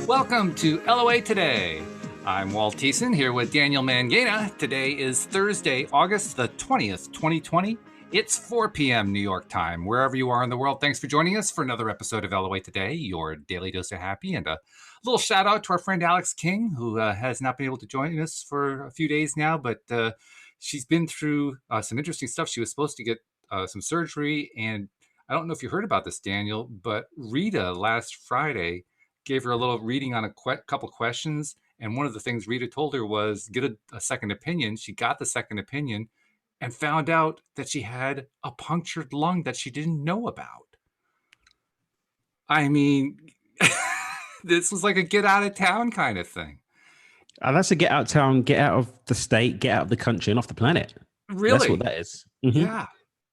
Welcome to LOA Today. I'm Walt here with Daniel Mangana. Today is Thursday, August the 20th, 2020. It's 4 p.m. New York time. Wherever you are in the world, thanks for joining us for another episode of LOA Today, your daily dose of happy. And a little shout out to our friend Alex King, who has not been able to join us for a few days now, but she's been through some interesting stuff. She was supposed to get some surgery, and I don't know if you heard about this, Daniel, but Rita last Friday gave her a little reading on a couple questions. And one of the things Rita told her was get a second opinion. She got the second opinion and found out that she had a punctured lung that she didn't know about. I mean, this was like a get out of town kind of thing. That's a get out of town, get out of the state, get out of the country and off the planet. Really? That's what that is. Mm-hmm.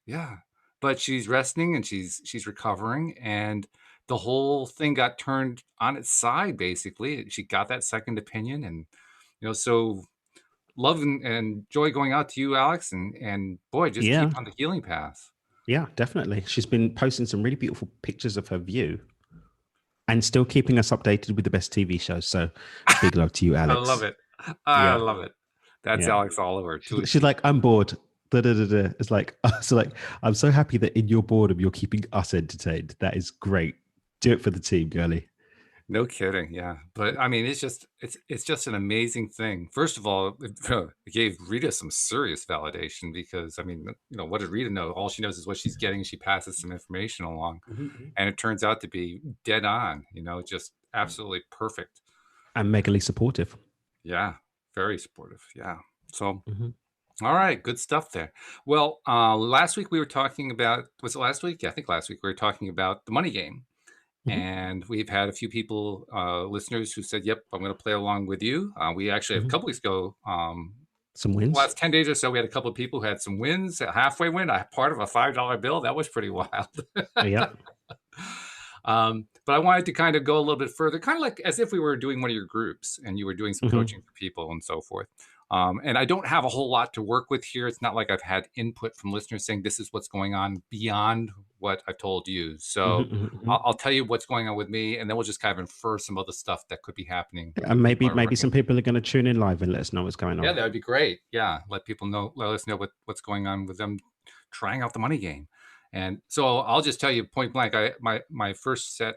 Yeah. But she's resting and she's recovering, and the whole thing got turned on its side, basically. She got that second opinion, and so love and joy going out to you, Alex, and boy, just keep on the healing path. Yeah, definitely. She's been posting some really beautiful pictures of her view and still keeping us updated with the best TV shows. So big love to you, Alex. I love it. I love it. That's Alex all over. She's like, I'm bored. It's like, I'm so happy that in your boredom, you're keeping us entertained. That is great. Do it for the team, girly. No kidding. Yeah. But I mean, it's just an amazing thing. First of all, it gave Rita some serious validation because, I mean, what did Rita know? All she knows is what she's getting. She passes some information along, and it turns out to be dead on, just absolutely perfect. And megally supportive. Yeah. Very supportive. Yeah. So, all right. Good stuff there. Well, last week we were talking about, was it last week? Yeah, I think last week we were talking about the money game. And we've had a few people, listeners, who said, yep, I'm going to play along with you. We actually, a couple weeks ago, some wins. The last 10 days or so, we had a couple of people who had some wins, a halfway win, a part of a $5 bill. That was pretty wild. Yeah. But I wanted to kind of go a little bit further, kind of like as if we were doing one of your groups and you were doing some coaching for people and so forth. And I don't have a whole lot to work with here. It's not like I've had input from listeners saying this is what's going on beyond what I've told you. So I'll tell you what's going on with me, and then we'll just kind of infer some other stuff that could be happening. And maybe some people are going to tune in live and let us know what's going on. Yeah, that would be great. Yeah, let us know what's going on with them trying out the money game. And so I'll just tell you point blank, my first set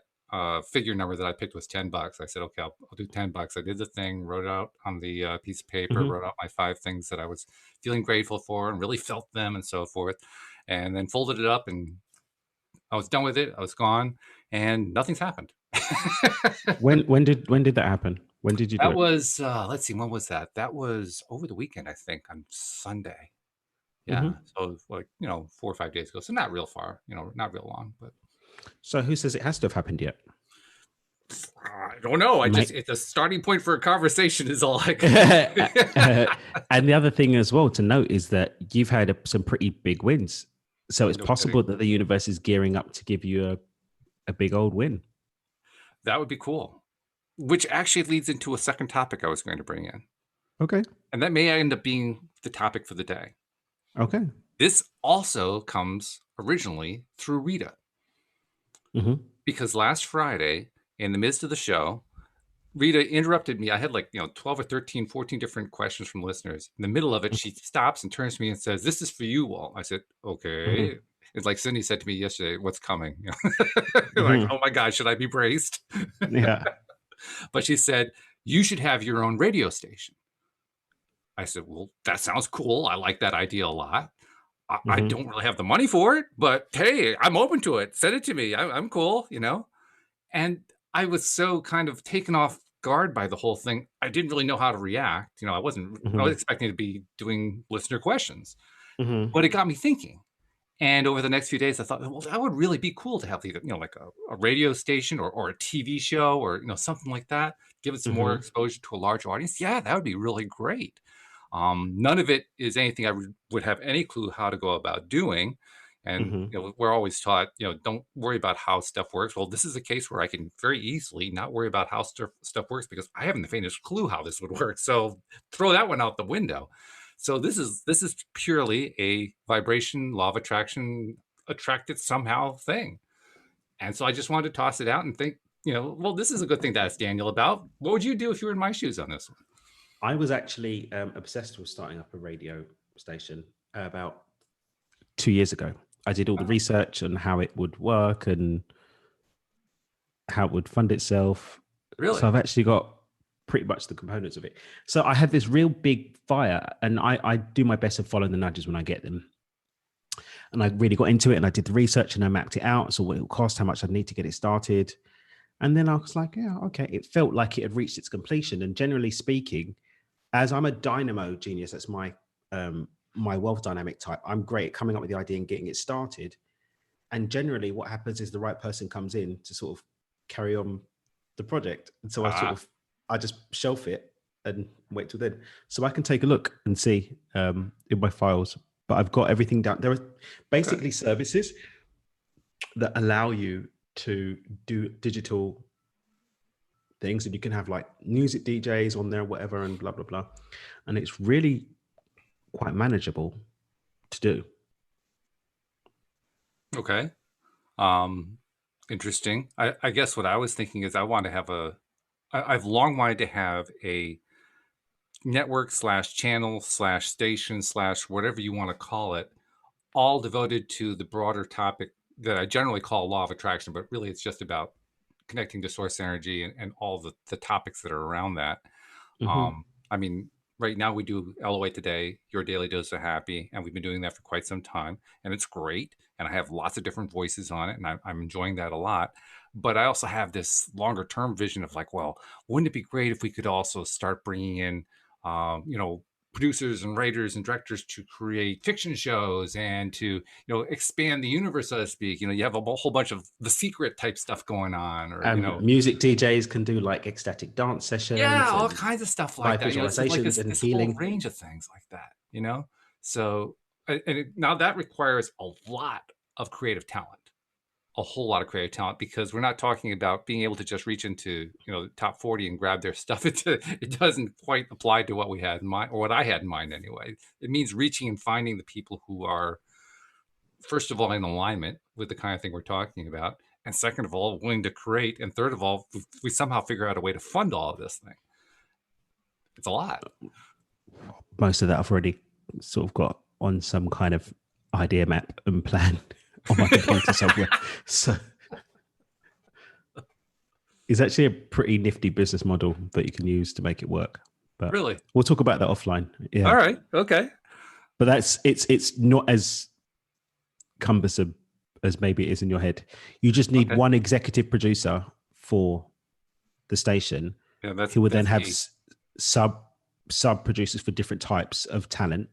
figure number that I picked was $10. I said, okay, I'll do $10. I did the thing, wrote it out on the piece of paper, wrote out my 5 things that I was feeling grateful for and really felt them and so forth, and then folded it up, and I was done with it. I was gone, and nothing's happened. When did that happen? When did you do it? That was, let's see, when was that? That was over the weekend, I think, on Sunday. Yeah. So like, 4 or 5 days ago. So not real far, not real long, but. So who says it has to have happened yet? I don't know. It's a starting point for a conversation is all I can. And the other thing as well to note is that you've had some pretty big wins. So it's possible that the universe is gearing up to give you a big old win. That would be cool. Which actually leads into a second topic I was going to bring in. Okay. And that may end up being the topic for the day. Okay. This also comes originally through Rita. Because last Friday, in the midst of the show, Rita interrupted me. I had 12 or 13, 14 different questions from listeners. In the middle of it, she stops and turns to me and says, "This is for you, Walt." I said, okay. It's like Cindy said to me yesterday, "What's coming?" Like, oh my God, should I be braced? Yeah. But she said, "You should have your own radio station." I said, well, that sounds cool. I like that idea a lot. I don't really have the money for it, but hey, I'm open to it. Send it to me. I'm cool, And I was so kind of taken off guard by the whole thing. I didn't really know how to react. I was expecting to be doing listener questions, but it got me thinking. And over the next few days, I thought, well, that would really be cool to have either, like a radio station or a TV show or, something like that. Give it some more exposure to a large audience. Yeah, that would be really great. None of it is anything I would have any clue how to go about doing. And we're always taught, don't worry about how stuff works. Well, this is a case where I can very easily not worry about how stuff works because I haven't the faintest clue how this would work. So throw that one out the window. So this is purely a vibration, law of attraction, attracted somehow thing. And so I just wanted to toss it out and think, well, this is a good thing to ask Daniel about. What would you do if you were in my shoes on this one? I was actually obsessed with starting up a radio station about 2 years ago. I did all the research on how it would work and how it would fund itself. Really? So I've actually got pretty much the components of it. So I had this real big fire, and I do my best to follow the nudges when I get them. And I really got into it, and I did the research, and I mapped it out. So what it would cost, how much I'd need to get it started. And then I was like, yeah, okay. It felt like it had reached its completion. And generally speaking, as I'm a dynamo genius, that's my my wealth dynamic type. I'm great at coming up with the idea and getting it started. And generally what happens is the right person comes in to sort of carry on the project. And so I just shelf it and wait till then. So I can take a look and see in my files, but I've got everything down. There are basically services that allow you to do digital things, and you can have like music DJs on there, whatever, and blah, blah, blah. And it's really quite manageable to do. Okay. Interesting. I guess what I was thinking is I want to have I've long wanted to have a network / channel / station / whatever you want to call it, all devoted to the broader topic that I generally call law of attraction, but really it's just about connecting to source energy and all the topics that are around that. I mean, right now we do LOA Today, Your Daily Dose of Happy, and we've been doing that for quite some time, and it's great. And I have lots of different voices on it, and I'm enjoying that a lot. But I also have this longer term vision of like, well, wouldn't it be great if we could also start bringing in, producers and writers and directors to create fiction shows and to expand the universe, so to speak. You have a whole bunch of The Secret type stuff going on, or music DJs can do like ecstatic dance sessions, all kinds of stuff like that. It's like visualizations and this healing. whole range of things like that. So now that requires a lot of creative talent, a whole lot of creative talent, because we're not talking about being able to just reach into the top 40 and grab their stuff. It doesn't quite apply to what we had in mind, or what I had in mind anyway. It means reaching and finding the people who are, first of all, in alignment with the kind of thing we're talking about, and second of all, willing to create, and third of all, we somehow figure out a way to fund all of this thing. It's a lot. Most of that I've already sort of got on some kind of idea map and plan on my computer somewhere. So it's actually a pretty nifty business model that you can use to make it work. But really, we'll talk about that offline. Yeah. All right. Okay. But it's not as cumbersome as maybe it is in your head. You just need one executive producer for the station, who would then have sub producers for different types of talent.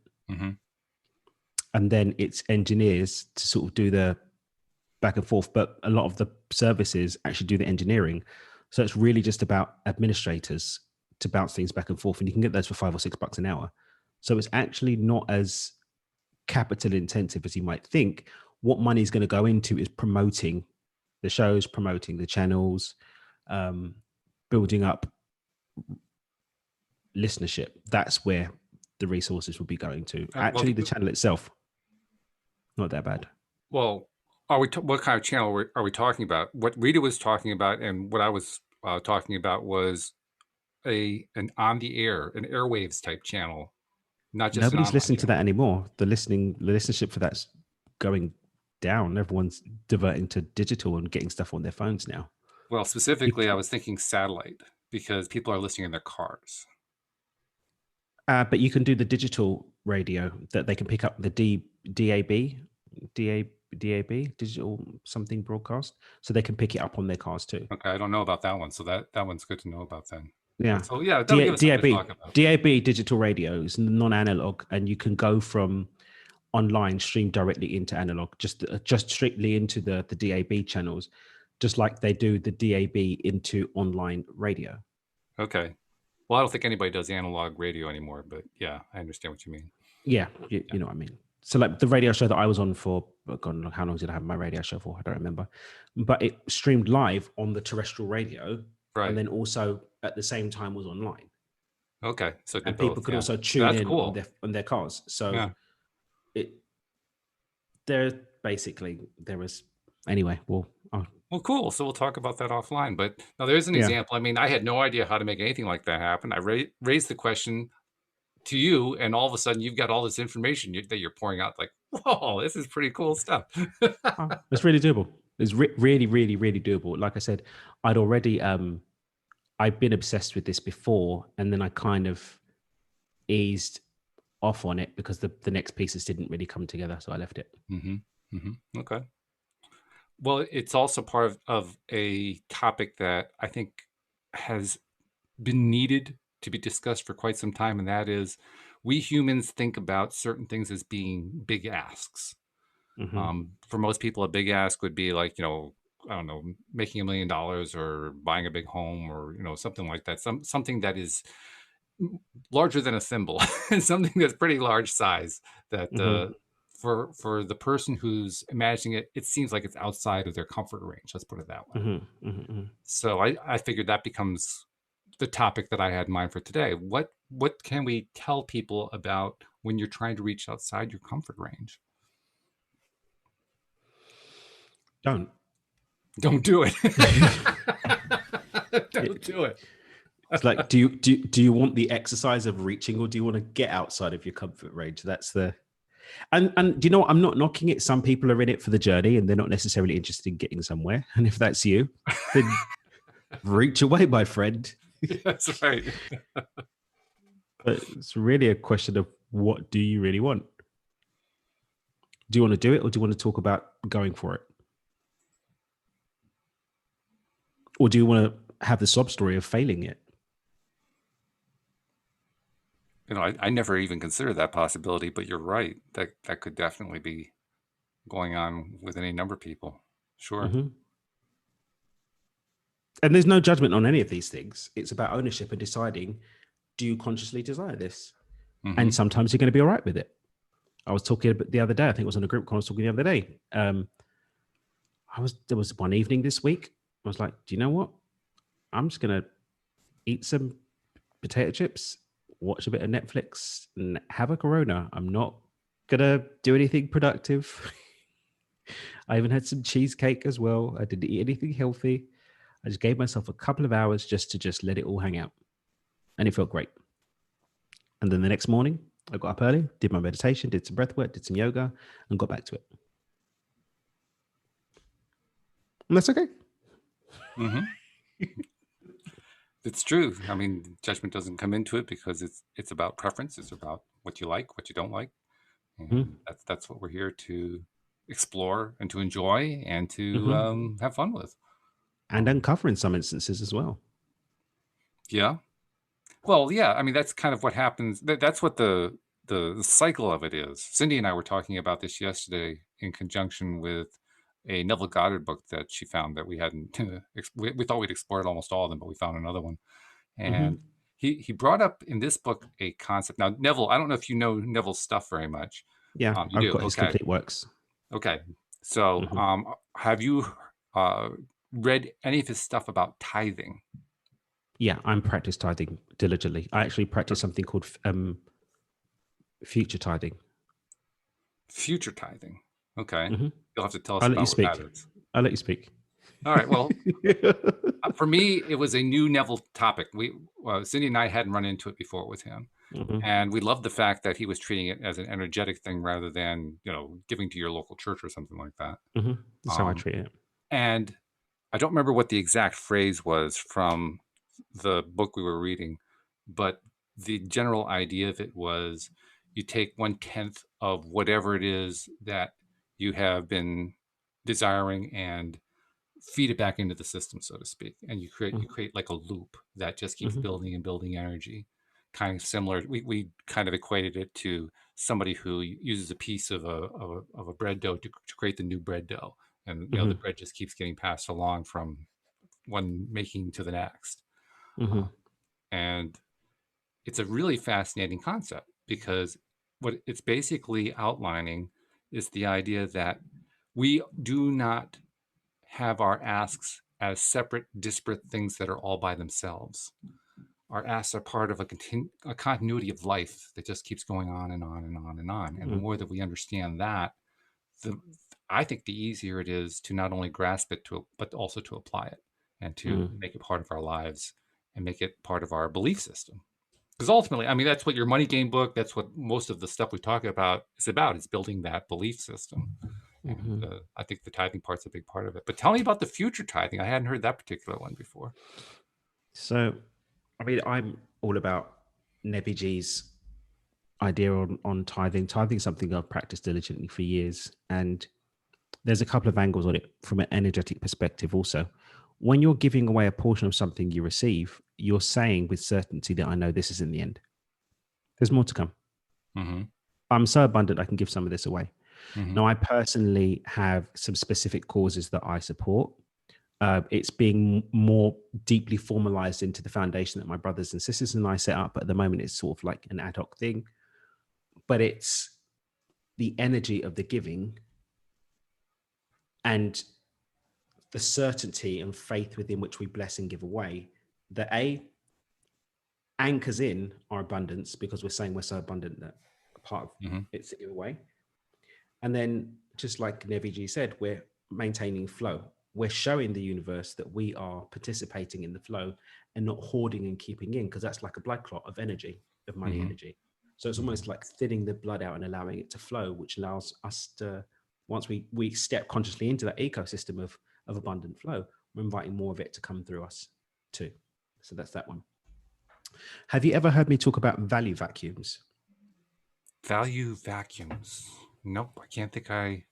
And then it's engineers to sort of do the back and forth, but a lot of the services actually do the engineering. So it's really just about administrators to bounce things back and forth, and you can get those for $5 or $6 an hour. So it's actually not as capital intensive as you might think. What money is going to go into is promoting the shows, promoting the channels, building up listenership. That's where the resources will be going to. Actually, the channel itself, not that bad. Well, what kind of channel are we talking about? What Rita was talking about and what I was talking about was an on the air, an airwaves type channel. Not just nobody's listening to that anymore. The listenership for that's going down. Everyone's diverting to digital and getting stuff on their phones now. Well, specifically, I was thinking satellite, because people are listening in their cars. But you can do the digital radio that they can pick up the DAB, digital something broadcast, so they can pick it up on their cars too. Okay, I don't know about that one, so that one's good to know about then. Yeah. So yeah, DAB digital radio is non-analog, and you can go from online, stream directly into analog, just strictly into the DAB channels, just like they do the DAB into online radio. Okay. Well, I don't think anybody does analog radio anymore, but yeah, I understand what you mean. Yeah, you know what I mean. So like the radio show that I was on for, God, how long did I have my radio show for? I don't remember. But it streamed live on the terrestrial radio, right, and then also at the same time was online. Okay, so and people could also tune in on their cars. So there was anyway. Well, Well, cool. So we'll talk about that offline. But now there's an Yeah. example. I mean, I had no idea how to make anything like that happen. I raised the question to you, and all of a sudden you've got all this information that you're pouring out. Like, whoa, this is pretty cool stuff. Oh, it's really doable. It's really, really, really doable. Like I said, I'd already I've been obsessed with this before, and then I kind of eased off on it because the next pieces didn't really come together, so I left it. Okay. Well, it's also part of a topic that I think has been needed to be discussed for quite some time, and that is we humans think about certain things as being big asks. Hmm. For most people, a big ask would be like, I don't know, making $1 million or buying a big home or, something like that. Something that is larger than a thimble, something that's pretty large size that Hmm. for the person who's imagining it, it seems like it's outside of their comfort range. Let's put it that way. Hmm. Hmm. So I figured that becomes the topic that I had in mind for today. What can we tell people about when you're trying to reach outside your comfort range? Don't. Don't do it. Don't do it. It's like, do you want the exercise of reaching, or do you want to get outside of your comfort range? That's the and do you know what? I'm not knocking it. Some people are in it for the journey, and they're not necessarily interested in getting somewhere. And if that's you, then reach away, my friend. That's right. But it's really a question of what do you really want? Do you want to do it, or do you want to talk about going for it? Or do you want to have the sob story of failing it? I never even considered that possibility, but you're right. That could definitely be going on with any number of people. Sure. Hmm. And there's no judgment on any of these things. It's about ownership and deciding, do you consciously desire this? And sometimes you're going to be all right with it. I was talking about the other day, I think it was on a group call I was talking the other day. There was one evening this week, I was like, do you know what? I'm just going to eat some potato chips, watch a bit of Netflix, and have a Corona. I'm not going to do anything productive. I even had some cheesecake as well. I didn't eat anything healthy. I just gave myself a couple of hours just to let it all hang out. And it felt great. And then the next morning, I got up early, did my meditation, did some breath work, did some yoga, and got back to it. And that's okay. It's true. I mean, judgment doesn't come into it because it's about preference. It's about what you like, what you don't like, and that's what we're here to explore and to enjoy and to have fun with. And uncover in some instances as well. Yeah. Well, yeah. I mean, that's kind of what happens. That's what the cycle of it is. Cindy and I were talking about this yesterday in conjunction with a Neville Goddard book that she found that we hadn't. We thought we'd explored almost all of them, but we found another one. And he brought up in this book a concept. Now, Neville, I don't know if you know Neville's stuff very much. Yeah, You I've do. got his Okay. complete works. Okay. So, have you read any of his stuff about tithing? Yeah, I'm practice tithing diligently. I actually practice something called future tithing. Future tithing. Okay. Mm-hmm. You'll have to tell us I'll let you about what speak. that is. I'll let you speak. All right. Well, for me, it was a new Neville topic. Cindy and I hadn't run into it before with him. And we loved the fact that he was treating it as an energetic thing rather than, giving to your local church or something like that. That's how I treat it. And I don't remember what the exact phrase was from the book we were reading, but the general idea of it was you take 1/10 of whatever it is that you have been desiring and feed it back into the system, so to speak. And you create like a loop that just keeps building and building energy. Kind of similar. We kind of equated it to somebody who uses a piece of a bread dough to create the new bread dough. And the bread just keeps getting passed along from one making to the next. And it's a really fascinating concept because what it's basically outlining is the idea that we do not have our asks as separate, disparate things that are all by themselves. Our asks are part of a continuity of life that just keeps going on and on and on and on. And the more that we understand that, I think the easier it is to not only grasp it, but also to apply it and to Mm, make it part of our lives and make it part of our belief system. Because ultimately, I mean, that's what your money game book, that's what most of the stuff we talk about, is building that belief system. And mhm. I think the tithing part's a big part of it. But tell me about the future tithing. I hadn't heard that particular one before. So, I mean, I'm all about Nebby's idea on tithing. Tithing is something I've practiced diligently for years, and there's a couple of angles on it from an energetic perspective. Also, when you're giving away a portion of something you receive, you're saying with certainty that I know this isn't the end. There's more to come. Mm-hmm. I'm so abundant I can give some of this away. Mm-hmm. Now, I personally have some specific causes that I support. It's being more deeply formalized into the foundation that my brothers and sisters and I set up. But at the moment, it's sort of like an ad hoc thing. But it's the energy of the giving and the certainty and faith within which we bless and give away that anchors in our abundance, because we're saying we're so abundant that a part of Mm-hmm. it's to give away. And then, just like Nevi said, we're maintaining flow. We're showing the universe that we are participating in the flow and not hoarding and keeping in, because that's like a blood clot of energy, of money Mm-hmm. energy. So it's Mm-hmm. almost like thinning the blood out and allowing it to flow, which allows us to, once we step consciously into that ecosystem of abundant flow, we're inviting more of it to come through us too. So that's that one. Have you ever heard me talk about value vacuums? Value vacuums. Nope, I can't think I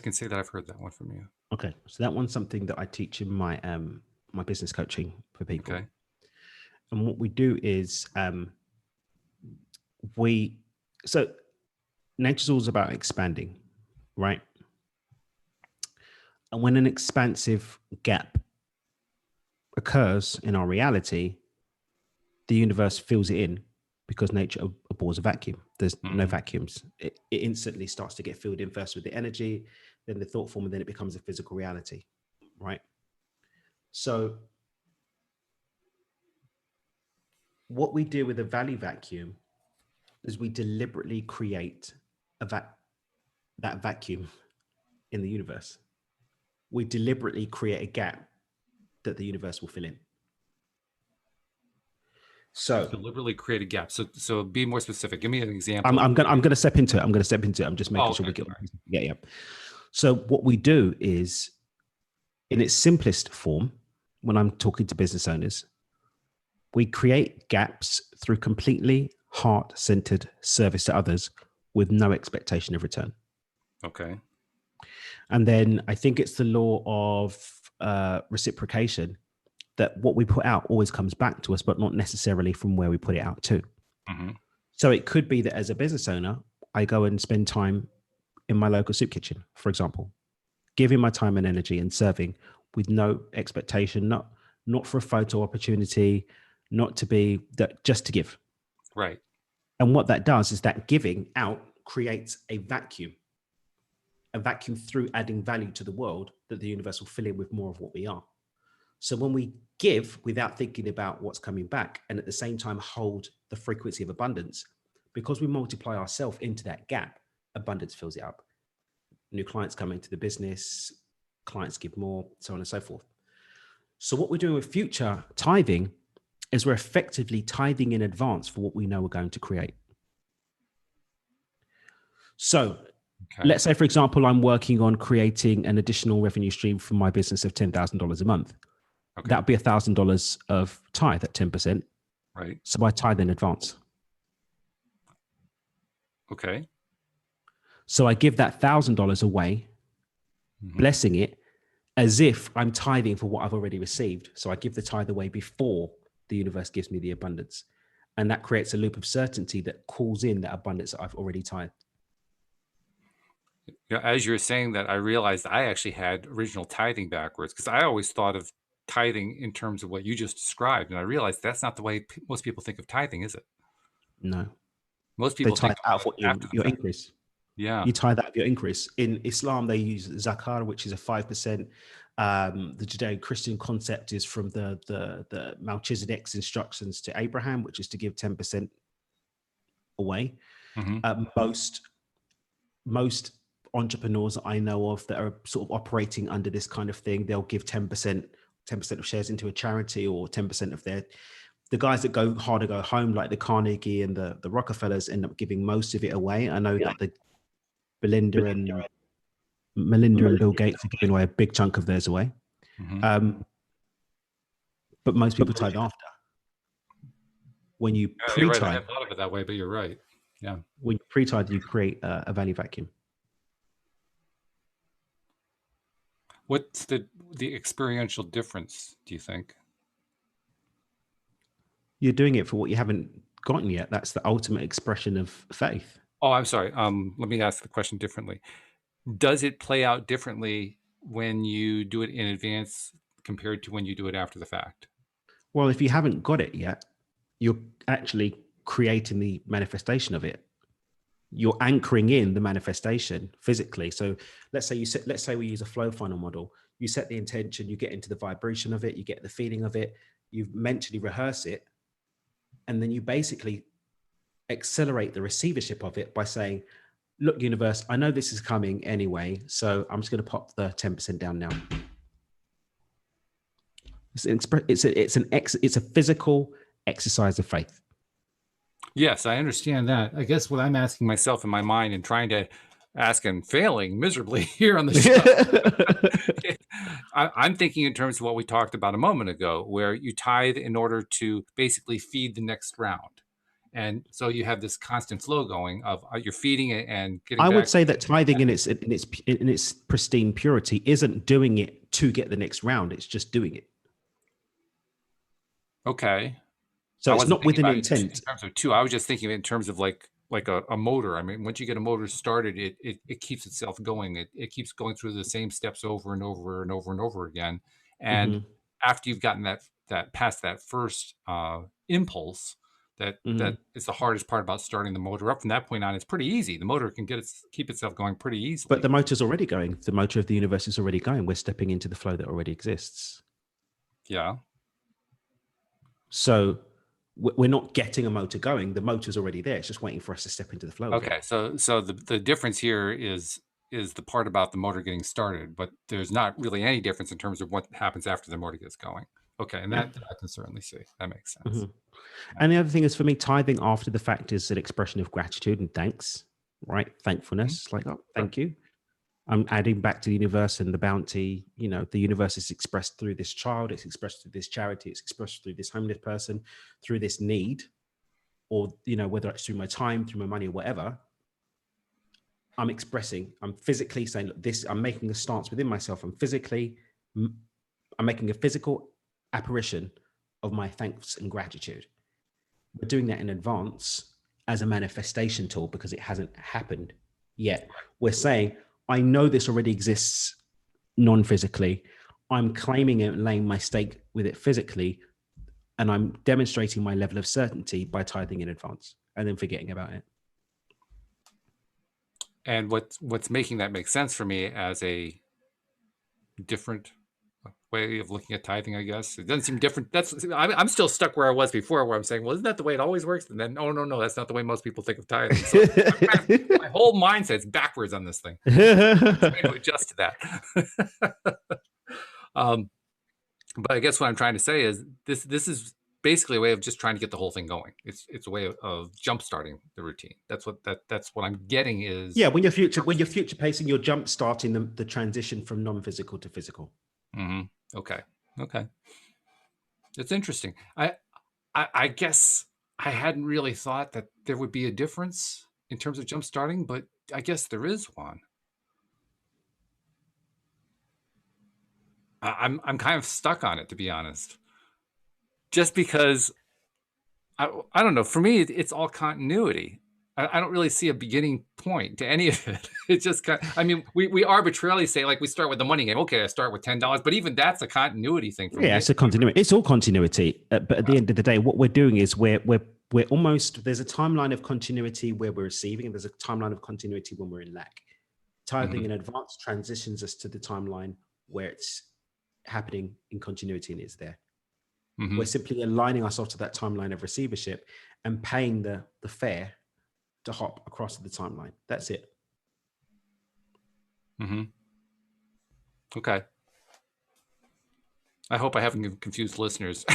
can say that I've heard that one from you. Okay, so that one's something that I teach in my my business coaching for people. Okay. And what we do is we so nature's always about expanding, right? And when an expansive gap occurs in our reality, the universe fills it in because nature abhors a vacuum. There's no Mm-hmm. vacuums. It instantly starts to get filled in, first with the energy, then the thought form, and then it becomes a physical reality, right? So what we do with a value vacuum is we deliberately create that vacuum in the universe. We deliberately create a gap that the universe will fill in. So Deliberately create a gap. So be more specific. Give me an example. I'm gonna step into it. I'm just making sure Okay. we get. Yeah. So what we do is, in its simplest form, when I'm talking to business owners, we create gaps through completely heart-centered service to others with no expectation of return. Okay. And then I think it's the law of reciprocation, that what we put out always comes back to us, but not necessarily from where we put it out to. Mm-hmm. So it could be that as a business owner, I go and spend time in my local soup kitchen, for example, giving my time and energy and serving with no expectation, not for a photo opportunity, not to be that, just to give. Right. And what that does is that giving out creates a vacuum through adding value to the world that the universe will fill in with more of what we are. So when we give without thinking about what's coming back, and at the same time hold the frequency of abundance, because we multiply ourselves into that gap, abundance fills it up. New clients come into the business, clients give more, so on and so forth. So what we're doing with future tithing is we're effectively tithing in advance for what we know we're going to create. So let's say, for example, I'm working on creating an additional revenue stream from my business of $10,000 a month. Okay. That would be $1,000 of tithe at 10%. Right. So I tithe in advance. Okay. So I give that $1,000 away, blessing it as if I'm tithing for what I've already received. So I give the tithe away before the universe gives me the abundance. And that creates a loop of certainty that calls in that abundance that I've already tithed. Yeah, as you're saying that, I realized I actually had original tithing backwards, because I always thought of tithing in terms of what you just described. And I realized that's not the way most people think of tithing, is it? No. Most They people tithe think out of of what it after the your fact. increase. Yeah. You tithe out of your increase. In Islam, they use zakah, which is a 5%. The Judeo-Christian concept is from the Melchizedek's instructions to Abraham, which is to give 10% away. Mm-hmm. Most entrepreneurs that I know of that are sort of operating under this kind of thing. They'll give 10% of shares into a charity, or 10% of the guys that go hard to go home, like the Carnegie and the Rockefellers, end up giving most of it away. I know that the Melinda and Bill Gates are giving away a big chunk of theirs away. But most people tithe after. When you pre-tithe, you're right. I hadn't thought of it that way, but you're right. Yeah. When you pre-tithe, you create a value vacuum. What's the experiential difference, do you think? You're doing it for what you haven't gotten yet. That's the ultimate expression of faith. Oh, I'm sorry. Let me ask the question differently. Does it play out differently when you do it in advance compared to when you do it after the fact? Well, if you haven't got it yet, you're actually creating the manifestation of it. You're anchoring in the manifestation physically. So let's say we use a flow funnel model. You set the intention, you get into the vibration of it, you get the feeling of it, you mentally rehearse it, and then you basically accelerate the receivership of it by saying, look, universe, I know this is coming anyway, so I'm just going to pop the 10% down now. It's a physical exercise of faith. Yes, I understand that. I guess what I'm asking myself in my mind and trying to ask and failing miserably here on the show, I'm thinking in terms of what we talked about a moment ago, where you tithe in order to basically feed the next round. And so you have this constant flow going of you're feeding it and getting I back. would say that tithing in its pristine purity isn't doing it to get the next round. It's just doing it. Okay. So it's not with an intent. In terms of two, I was just thinking in terms of like a motor. I mean, once you get a motor started, it keeps itself going. It keeps going through the same steps over and over and over and over again. And after you've gotten that past that first impulse, that is the hardest part about starting the motor up. From that point on, it's pretty easy. The motor can keep itself going pretty easily. But the motor's already going. The motor of the universe is already going. We're stepping into the flow that already exists. Yeah. So we're not getting a motor going. The motor's already there. It's just waiting for us to step into the flow. Okay. So the difference here is the part about the motor getting started, but there's not really any difference in terms of what happens after the motor gets going. Okay. And that I can certainly see. That makes sense. And the other thing is, for me, tithing after the fact is an expression of gratitude and thanks, right? Thankfulness, like, oh, thank you. I'm adding back to the universe and the bounty. The universe is expressed through this child. It's expressed through this charity. It's expressed through this homeless person, through this need, or, whether it's through my time, through my money, or whatever. I'm physically saying, look, I'm making a stance within myself. I'm making a physical apparition of my thanks and gratitude. We're doing that in advance as a manifestation tool because it hasn't happened yet. We're saying, I know this already exists non-physically. I'm claiming it and laying my stake with it physically, and I'm demonstrating my level of certainty by tithing in advance and then forgetting about it. And what's making that make sense for me as a different way of looking at tithing, I guess. It doesn't seem different. I'm still stuck where I was before, where I'm saying, well, isn't that the way it always works? And then, oh, no, that's not the way most people think of tithing. So my whole mindset's backwards on this thing. I'm trying to adjust to that. But I guess what I'm trying to say is this is basically a way of just trying to get the whole thing going. It's a way of jump starting the routine. That's what I'm getting is. Yeah, when you're future pacing, you're jump starting the transition from non-physical to physical. Okay. It's interesting. I guess I hadn't really thought that there would be a difference in terms of jump starting, but I guess there is one. I'm kind of stuck on it, to be honest. Just because I don't know. For me, it's all continuity. I don't really see a beginning point to any of it. It's just we arbitrarily say, like, we start with the money game. Okay, I start with $10, but even that's a continuity thing for me. Yeah, it's a continuity. It's all continuity. But at the end of the day, what we're doing is we're almost, there's a timeline of continuity where we're receiving, and there's a timeline of continuity when we're in lack. Tithing in advance transitions us to the timeline where it's happening in continuity and it's there. We're simply aligning ourselves to that timeline of receivership and paying the fare to hop across the timeline. That's it. Mm-hmm. Okay. I hope I haven't confused listeners.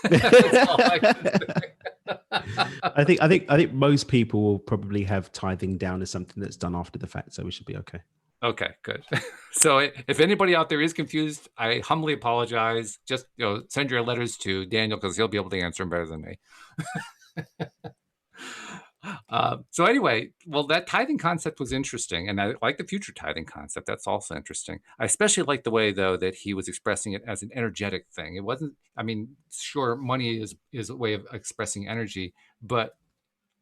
That's all I can say. I think most people will probably have tithing down as something that's done after the fact, so we should be okay. Okay, good. So if anybody out there is confused, I humbly apologize. Just send your letters to Daniel because he'll be able to answer them better than me. So anyway, well, that tithing concept was interesting, and I like the future tithing concept. That's also interesting. I especially like the way, though, that he was expressing it as an energetic thing. It wasn't. I mean, sure, money is a way of expressing energy, but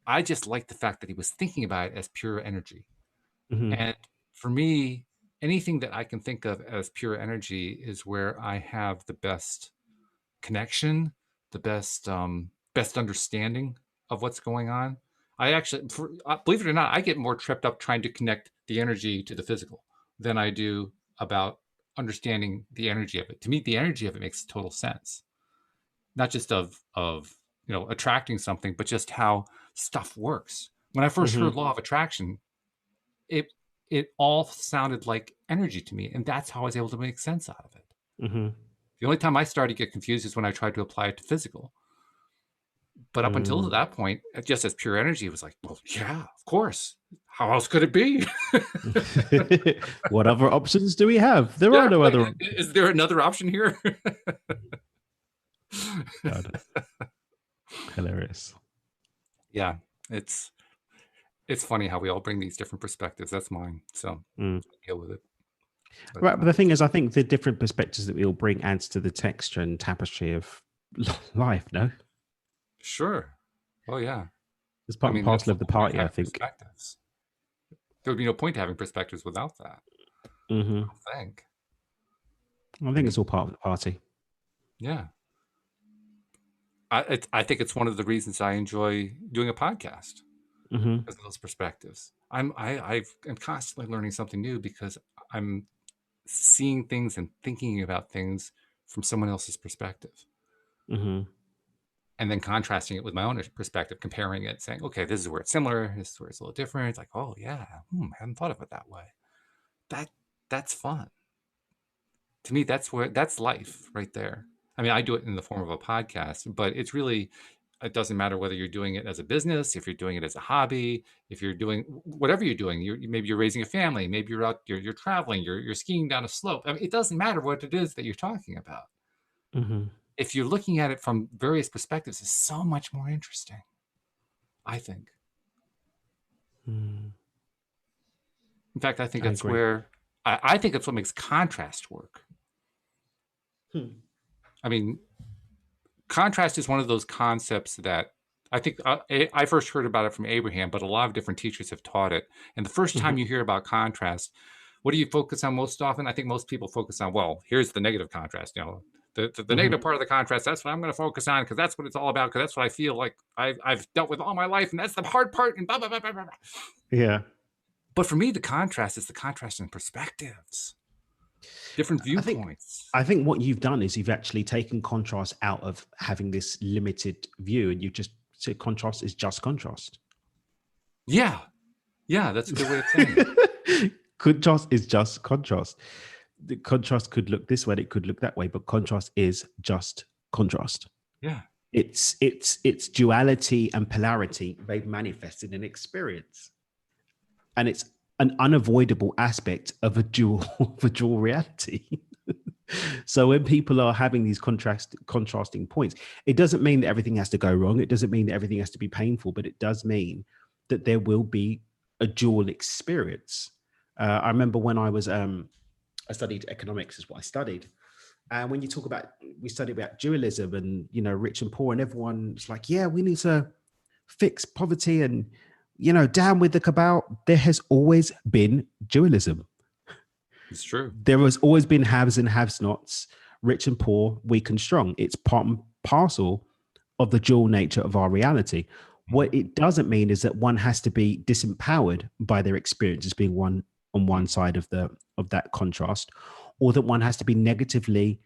I just like the fact that he was thinking about it as pure energy. Mm-hmm. And for me, anything that I can think of as pure energy is where I have the best connection, the best understanding of what's going on. I actually, believe it or not, I get more tripped up trying to connect the energy to the physical than I do about understanding the energy of it. To me, the energy of it makes total sense, not just of attracting something, but just how stuff works. When I first heard law of attraction, it it all sounded like energy to me, and that's how I was able to make sense out of it. Mm-hmm. The only time I started to get confused is when I tried to apply it to physical. But up until that point, just as pure energy, it was like, well, yeah, of course. How else could it be? What other options do we have? There are no other. Is there another option here? God. Hilarious. Yeah, it's funny how we all bring these different perspectives. That's mine, so deal with it. But the thing is, I think the different perspectives that we all bring adds to the texture and tapestry of life. No, sure. Oh yeah, it's part and parcel of the party. I think there would be no point to having perspectives without that. Mm-hmm. I think it's all part of the party. Yeah. I think it's one of the reasons I enjoy doing a podcast, because of those perspectives. I'm constantly learning something new because I'm seeing things and thinking about things from someone else's perspective, and then contrasting it with my own perspective, comparing it, saying, okay, this is where it's similar, this is where it's a little different. It's like, oh yeah, I hadn't thought of it that way. That's fun. To me, that's life right there. I mean, I do it in the form of a podcast, but it doesn't matter whether you're doing it as a business, if you're doing it as a hobby, if you're doing whatever you're doing, maybe you're raising a family, maybe you're out, you're traveling, you're skiing down a slope. I mean, it doesn't matter what it is that you're talking about. If you're looking at it from various perspectives, it's so much more interesting, I think. In fact, I think that's where I think it's what makes contrast work. I mean, contrast is one of those concepts that I think I first heard about it from Abraham, but a lot of different teachers have taught it. And the first time you hear about contrast, what do you focus on most often? I think most people focus on, well, here's the negative contrast. The negative part of the contrast, that's what I'm going to focus on because that's what it's all about, because that's what I feel like I've dealt with all my life, and that's the hard part, and blah, blah, blah, blah, blah. Yeah. But for me, the contrast is the contrast in perspectives. Different viewpoints. I think what you've done is you've actually taken contrast out of having this limited view, and you just said contrast is just contrast. Yeah, that's a good way of saying it. Contrast is just contrast. The contrast could look this way, it could look that way, but contrast is just contrast. Yeah, it's duality and polarity made manifest in an experience, and it's an unavoidable aspect of a dual reality. So when people are having these contrasting points, it doesn't mean that everything has to go wrong. It doesn't mean that everything has to be painful, but it does mean that there will be a dual experience. I remember when I was, I studied economics is what I studied. And when you talk about, we study about dualism and, rich and poor, and everyone's like, yeah, we need to fix poverty and, down with the cabal. There has always been dualism. It's true. There has always been haves and have-nots, rich and poor, weak and strong. It's part and parcel of the dual nature of our reality. What it doesn't mean is that one has to be disempowered by their experiences being one on one side of that contrast, or that one has to be negatively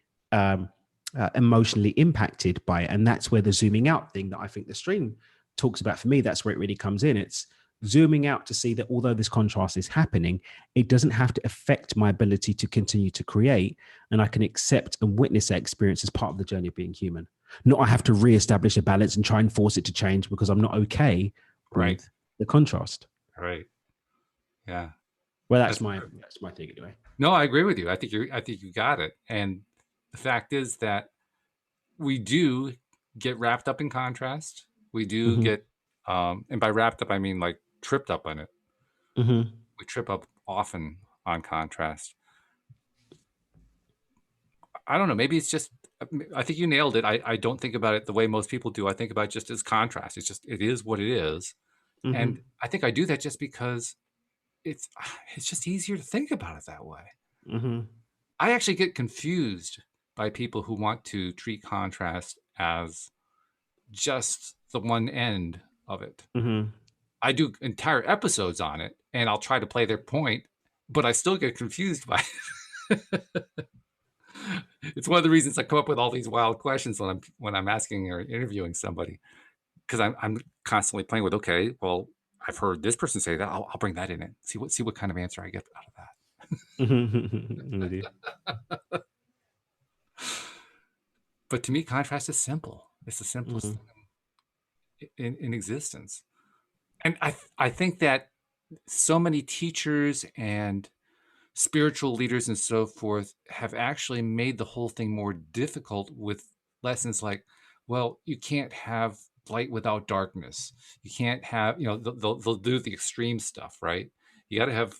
emotionally impacted by it. And that's where the zooming out thing that I think the stream talks about, for me, that's where it really comes in. It's zooming out to see that although this contrast is happening, it doesn't have to affect my ability to continue to create. And I can accept and witness that experience as part of the journey of being human. Not I have to reestablish a balance and try and force it to change because I'm not okay Right. with the contrast. Right. Yeah. Well, that's my thing anyway. No, I agree with you. I think you got it. And the fact is that we do get wrapped up in contrast. We do get, and by wrapped up, I mean like tripped up on it. We trip up often on contrast. I don't know. Maybe it's just, I think you nailed it. I don't think about it the way most people do. I think about it just as contrast. It is what it is. And I think I do that just because it's just easier to think about it that way. I actually get confused by people who want to treat contrast as just the one end of it. I do entire episodes on it, and I'll try to play their point, but I still get confused by it. It's one of the reasons I come up with all these wild questions when I'm asking or interviewing somebody, because I'm constantly playing with, okay, well, I've heard this person say that. I'll bring that in and see what kind of answer I get out of that. But to me, contrast is simple. It's the simplest thing in existence. And I think that so many teachers and spiritual leaders and so forth have actually made the whole thing more difficult with lessons like, well, you can't have light without darkness. You can't have, they'll do the extreme stuff, right? You got to have,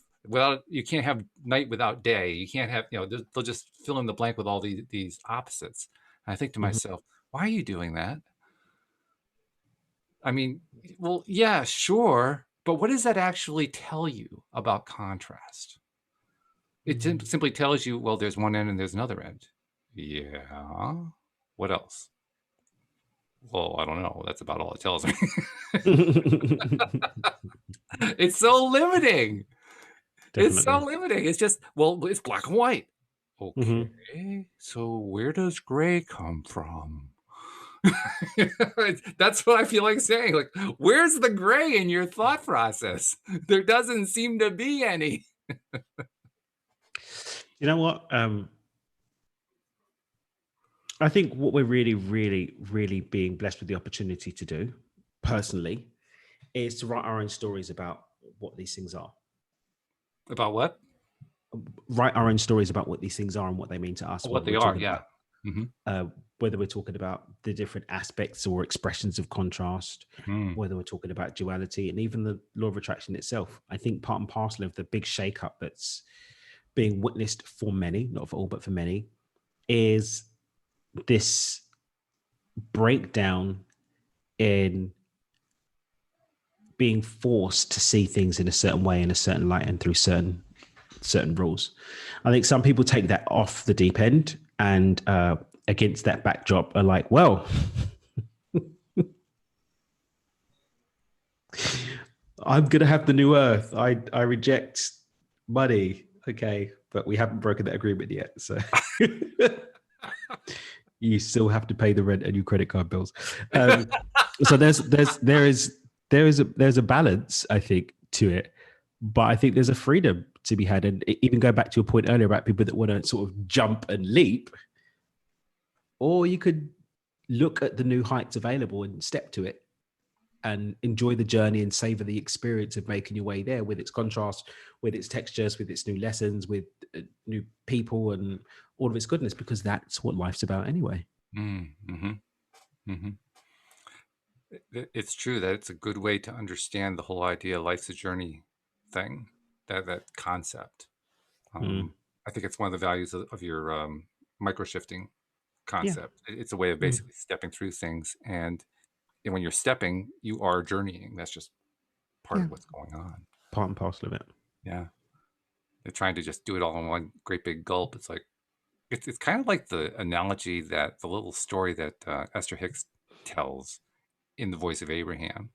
you can't have night without day. You can't have, they'll just fill in the blank with all these opposites. And I think to myself, why are you doing that? I mean, well, yeah, sure. But what does that actually tell you about contrast? It simply tells you, well, there's one end and there's another end. Yeah. What else? Well, I don't know. That's about all it tells me. It's so limiting. Definitely. It's so limiting. It's just, well, it's black and white. Okay. So where does gray come from? That's what I feel like saying. Like, where's the gray in your thought process? There doesn't seem to be any. You know what? I think what we're really, really, really being blessed with the opportunity to do, personally, is to write our own stories about what these things are. About what? Write our own stories about what these things are and what they mean to us. What they are, yeah. Whether we're talking about the different aspects or expressions of contrast, whether we're talking about duality and even the law of attraction itself. I think part and parcel of the big shakeup that's being witnessed for many, not for all, but for many, is this breakdown in being forced to see things in a certain way, in a certain light, and through certain rules. I think some people take that off the deep end and against that backdrop are like, well, I'm going to have the new earth. I reject money. Okay. But we haven't broken that agreement yet. So you still have to pay the rent and your credit card bills. So there is a balance, I think, to it. But I think there's a freedom to be had. And even go back to your point earlier about people that want to sort of jump and leap, or you could look at the new heights available and step to it and enjoy the journey and savor the experience of making your way there with its contrast, with its textures, with its new lessons, with new people and all of its goodness, because that's what life's about anyway. It's true that it's a good way to understand the whole idea life's a journey thing, that concept. I think it's one of the values of your micro-shifting concept. Yeah. It's a way of basically stepping through things. And when you're stepping, you are journeying. That's just part of what's going on. Part and parcel of it. Yeah. They're trying to just do it all in one great big gulp. It's like, it's kind of like the analogy the little story that Esther Hicks tells in The Voice of Abraham.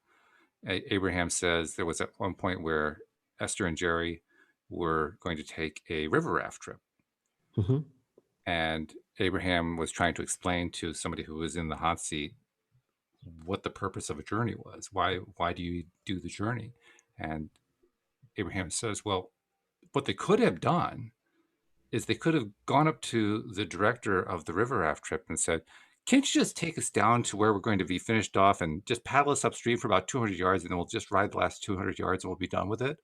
Abraham says there was at one point where Esther and Jerry were going to take a river raft trip. And Abraham was trying to explain to somebody who was in the hot seat what the purpose of a journey was. Why do you do the journey? And Abraham says, well, what they could have done is they could have gone up to the director of the river raft trip and said, can't you just take us down to where we're going to be finished off and just paddle us upstream for about 200 yards and then we'll just ride the last 200 yards and we'll be done with it?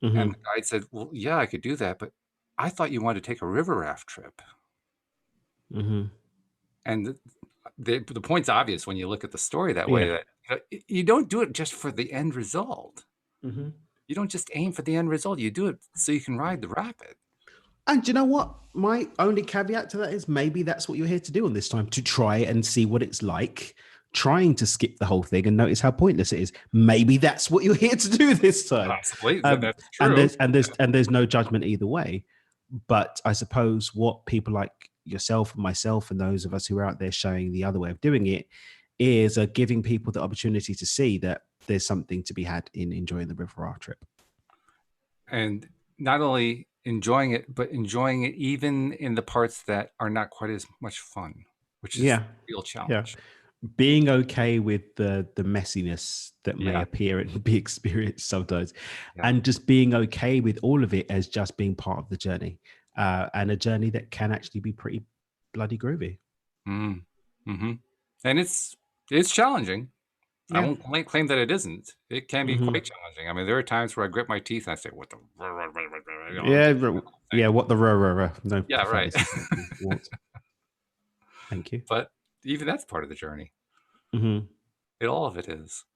And the guide said, well, yeah, I could do that, but I thought you wanted to take a river raft trip. And the point's obvious when you look at the story that way, that you don't do it just for the end result. You don't just aim for the end result. You do it so you can ride the rapid. And you know what? My only caveat to that is maybe that's what you're here to do on this time, to try and see what it's like, trying to skip the whole thing and notice how pointless it is. Maybe that's what you're here to do this time. Possibly. That's true. And there's no judgment either way. But I suppose what people like yourself and myself and those of us who are out there showing the other way of doing it is giving people the opportunity to see that there's something to be had in enjoying the river raft trip. And not only enjoying it, but enjoying it even in the parts that are not quite as much fun, which is a real challenge. Being okay with the messiness that may appear and be experienced sometimes, and just being okay with all of it as just being part of the journey, and a journey that can actually be pretty bloody groovy. And it's challenging. I won't claim that it isn't. It can be quite challenging. I mean, there are times where I grip my teeth and I say, "What the?" What the? No. Yeah, right. Thank you. But even that's part of the journey. All of it is.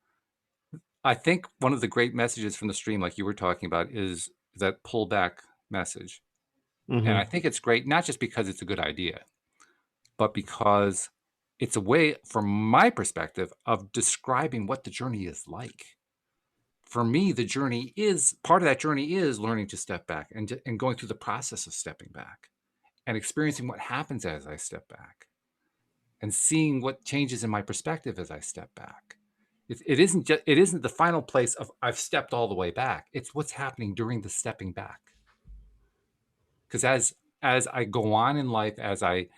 I think one of the great messages from the stream, like you were talking about, is that pullback message. And I think it's great, not just because it's a good idea, but because it's a way, from my perspective, of describing what the journey is like. For me, the journey is, part of that journey is learning to step back and going through the process of stepping back and experiencing what happens as I step back and seeing what changes in my perspective as I step back. It isn't the final place of I've stepped all the way back. It's what's happening during the stepping back. Because as I go on in life, as I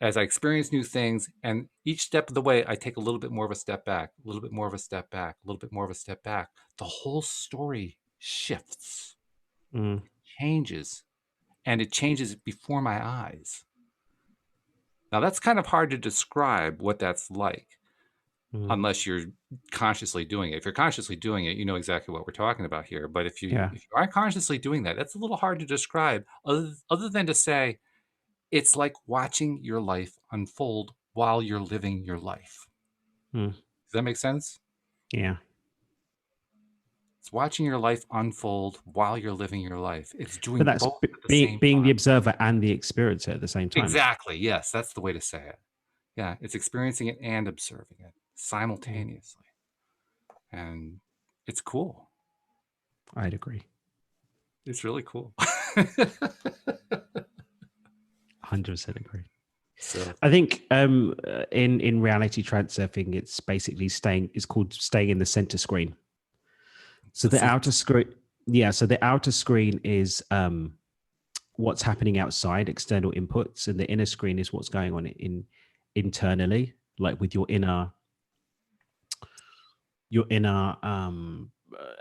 experience new things, and each step of the way, I take a little bit more of a step back, a little bit more of a step back, a little bit more of a step back. The whole story shifts, changes, and it changes before my eyes. Now, that's kind of hard to describe what that's like, unless you're consciously doing it. If you're consciously doing it, you know exactly what we're talking about here. But if you aren't consciously doing that, that's a little hard to describe, other than to say, it's like watching your life unfold while you're living your life. Does that make sense? Yeah. It's watching your life unfold while you're living your life. It's doing but that's both at the being, same being time. the observer and the experiencer at the same time. Exactly. Yes, that's the way to say it. Yeah, it's experiencing it and observing it simultaneously. And it's cool. I'd agree. It's really cool. 100% agree. So I think in reality transurfing, it's basically it's called staying in the center screen. So the outer screen, so the outer screen is what's happening outside, external inputs, and the inner screen is what's going on internally, like with your inner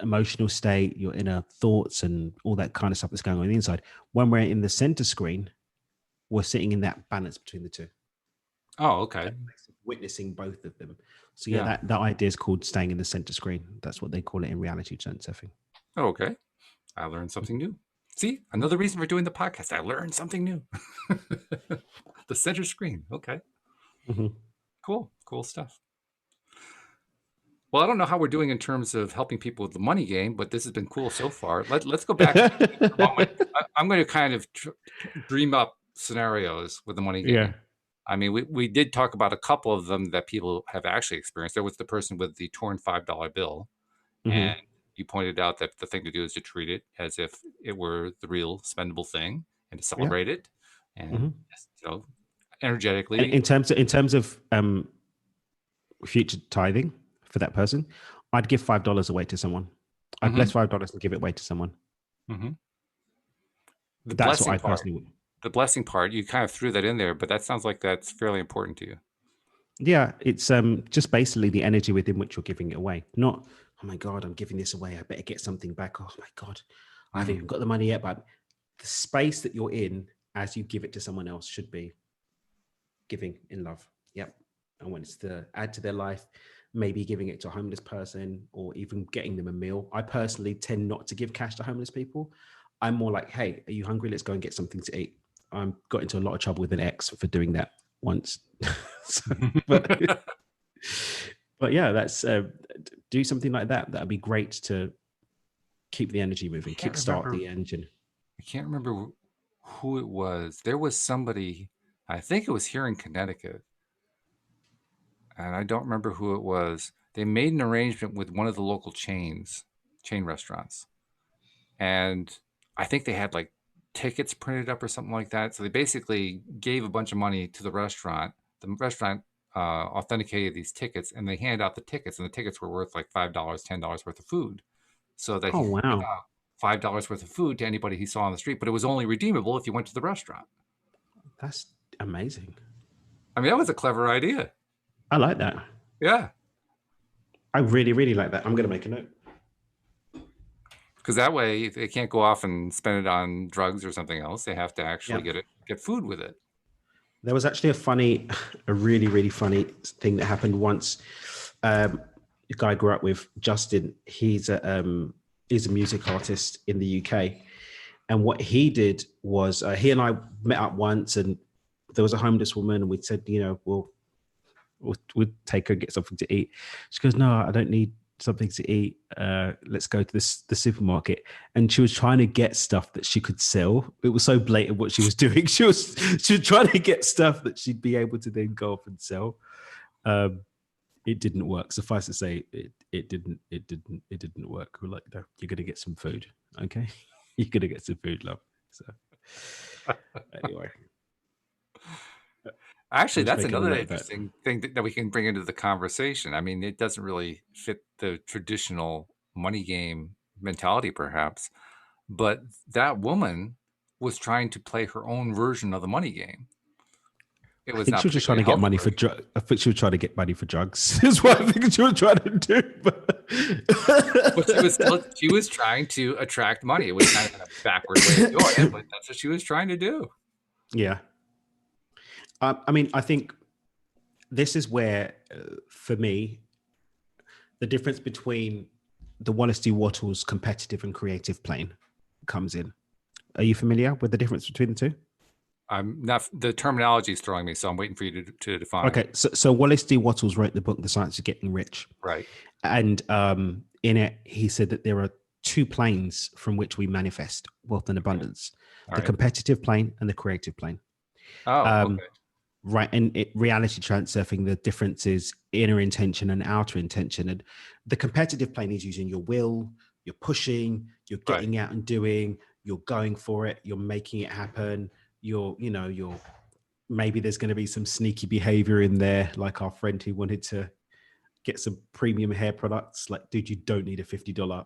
emotional state, your inner thoughts, and all that kind of stuff that's going on the inside. When we're in the center screen, we're sitting in that balance between the two. Oh, okay. Witnessing both of them. So that idea is called staying in the center screen. That's what they call it in reality transurfing. Oh, okay. I learned something new. See, another reason for doing the podcast. I learned something new. The center screen. Okay. Cool stuff. Well, I don't know how we're doing in terms of helping people with the money game, but this has been cool so far. Let's go back for a moment. I'm going to kind of dream up scenarios with the money game. Yeah. I mean, we did talk about a couple of them that people have actually experienced. There was the person with the torn $5 bill, and you pointed out that the thing to do is to treat it as if it were the real spendable thing and to celebrate it, and just, energetically. In terms of future tithing for that person, I'd give $5 away to someone. I'd bless $5 and give it away to someone. That's what I personally would. The blessing part, you kind of threw that in there, but that sounds like that's fairly important to you. Yeah, it's just basically the energy within which you're giving it away. Not oh my God, I'm giving this away. I better get something back. Oh my God, I haven't Mhm. even got the money yet. But the space that you're in as you give it to someone else should be giving in love. Yep. And when it's to add to their life, maybe giving it to a homeless person or even getting them a meal. I personally tend not to give cash to homeless people. I'm more like, hey, are you hungry? Let's go and get something to eat. I got into a lot of trouble with an ex for doing that once. So, but but yeah, that's do something like that. That'd be great to keep the energy moving, Can't kickstart remember. the engine. I can't remember who it was. There was somebody, I think it was here in Connecticut, and I don't remember who it was. They made an arrangement with one of the local chain restaurants. And I think they had like tickets printed up or something like that. So they basically gave a bunch of money to the restaurant. The restaurant authenticated these tickets and they hand out the tickets, and the tickets were worth like $5, $10 worth of food, so that Oh he could give wow, out $5 worth of food to anybody he saw on the street. But it was only redeemable if you went to the restaurant. that's amazing. I mean, that was a clever idea. I like that. Yeah. I really, really like that. I'm going to make a note. Because that way they can't go off and spend it on drugs or something else. They have to Yeah. actually get food with it. There was actually a really, really funny thing that happened once. A guy I grew up with, Justin. He's a music artist in the UK, and what he did was he and I met up once, and there was a homeless woman, and we said, we'll take her and get something to eat. She goes, no, I don't need something to eat. Let's go to the supermarket. And she was trying to get stuff that she could sell. It was so blatant what she was doing. She was trying to get stuff that she'd be able to then go off and sell. It didn't work. Suffice to say, it didn't work. We're like, no, you're gonna get some food, okay? You're gonna get some food, love. So anyway. Actually, I'm just that's making a another note of that. interesting thing that we can bring into the conversation. I mean, it doesn't really fit the traditional money game mentality, perhaps, but that woman was trying to play her own version of the money game. It I was think not she was just trying particularly to get healthy money for for you. drugs. I think she was trying to get money for drugs. Is what I think she was trying to do. But she was trying to attract money. It was kind of in a backward way of doing it, but that's what she was trying to do. Yeah. I mean, I think this is where, for me, the difference between the Wallace D. Wattles competitive and creative plane comes in. Are you familiar with the difference between the two? I'm not. The terminology is throwing me, so I'm waiting for you to define. Okay, so Wallace D. Wattles wrote the book, The Science of Getting Rich. Right. And in it, he said that there are two planes from which we manifest wealth and abundance: All the right. competitive plane and the creative plane. Oh, Um, okay. Right. And reality transurfing, the difference is inner intention and outer intention. And the competitive plane is using your will, you're pushing, you're Right. getting out and doing, you're going for it, you're making it happen. You're maybe there's going to be some sneaky behavior in there, like our friend who wanted to get some premium hair products. Like, dude, you don't need a $50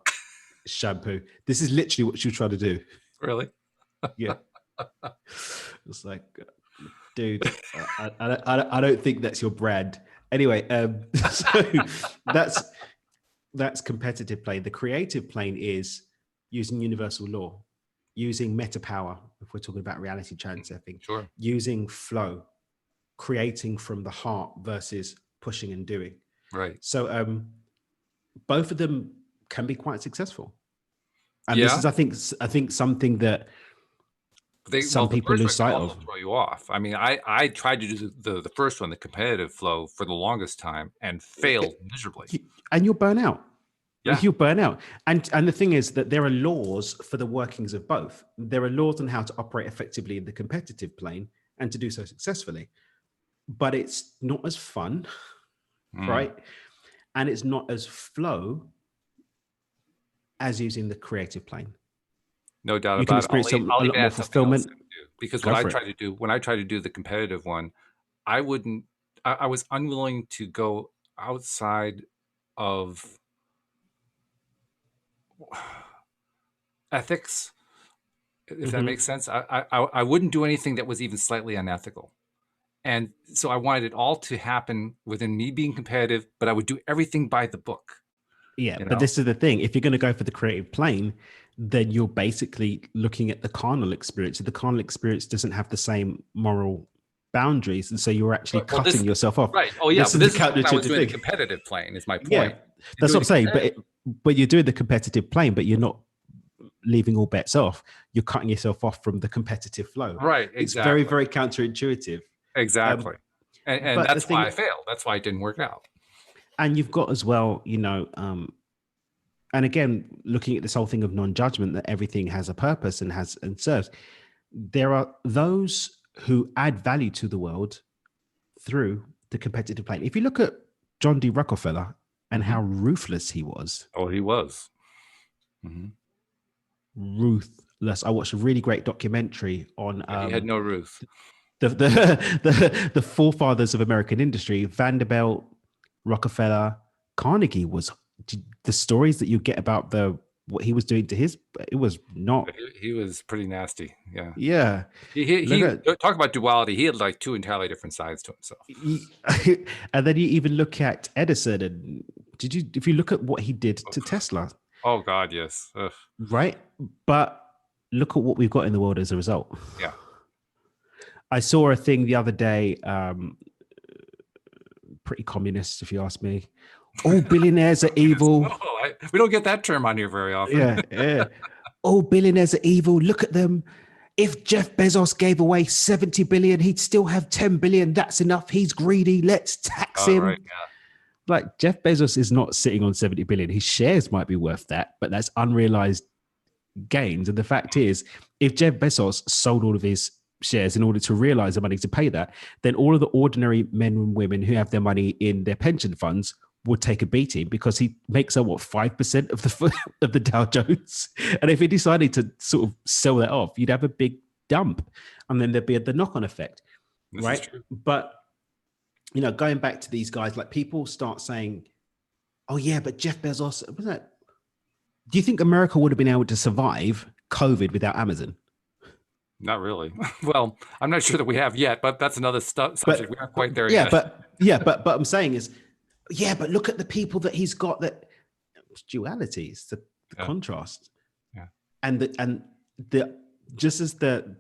shampoo. This is literally what she was trying to do. Really? Yeah. It's like, dude, I don't think that's your brand. Anyway, so that's competitive plane. The creative plane is using universal law, using meta power, if we're talking about reality transurfing, Sure. using flow, creating from the heart versus pushing and doing. Right. So both of them can be quite successful. And Yeah. this is, I think something that some people lose sight of. Throw you off. I mean, I tried to do the first one, the competitive flow, for the longest time and failed miserably. And you'll burn out. Yeah. You'll burn out. And the thing is that there are laws for the workings of both. There are laws on how to operate effectively in the competitive plane and to do so successfully. But it's not as fun, right? And it's not as flow as using the creative plane. No doubt You can about it. experience a I'll lot even more add something else fulfillment. too, because Go when I for it. tried to do the competitive one, I was unwilling to go outside of ethics, if that makes sense. I wouldn't do anything that was even slightly unethical. And so I wanted it all to happen within me being competitive, but I would do everything by the book. Yeah, You but know, this is the thing. If you're going to go for the creative plane, then you're basically looking at the carnal experience. The carnal experience doesn't have the same moral boundaries, and so you're actually well, cutting yourself off. right. Oh yeah, This but is the this is when I was counterintuitive doing the thing. competitive plane. Is my Yeah, point. You're that's what doing I'm the saying. competitive. But you're doing the competitive plane, but you're not leaving all bets off. You're cutting yourself off from the competitive flow. Right. It's very, Exactly. very counterintuitive. Um, Exactly. And but the that's why I thing, failed. That's why it didn't work out. and you've got as well, and again, looking at this whole thing of non-judgment, that everything has a purpose and serves. There are those who add value to the world through the competitive plane. If you look at John D. Rockefeller and Hmm. how ruthless he was, Oh, he was. Hmm. ruthless. I watched a really great documentary on He had no Ruth. the forefathers of American industry, Vanderbilt, Rockefeller, Carnegie. Was the stories that you get about what he was doing to his, it was not. He was pretty nasty. Yeah. Yeah, look He at talk about duality. He had like two entirely different sides to himself. and then you even look at Edison, and if you look at what he did to Tesla, Oh God, yes. Ugh. right? But look at what we've got in the world as a result. Yeah. I saw a thing the other day, pretty communist, if you ask me. All billionaires are evil. No, we don't get that term on here very often. Yeah. All billionaires are evil. Look at them. If Jeff Bezos gave away 70 billion, he'd still have 10 billion. That's enough. He's greedy. Let's tax him. Right, yeah. Like, Jeff Bezos is not sitting on 70 billion. His shares might be worth that, but that's unrealized gains. And the fact is, if Jeff Bezos sold all of his shares in order to realize the money to pay that, then all of the ordinary men and women who have their money in their pension funds would take a beating, because he makes up 5% of the Dow Jones. And if he decided to sort of sell that off, you'd have a big dump, and then there'd be the knock-on effect, right? But going back to these guys, like, people start saying, "Oh yeah, but Jeff Bezos, was that?" Do you think America would have been able to survive COVID without Amazon? Not really. Well, I'm not sure that we have yet, but that's another subject. We aren't quite there yet. But I'm saying is, yeah, but look at the people that he's got. That duality is the contrast, and the just as the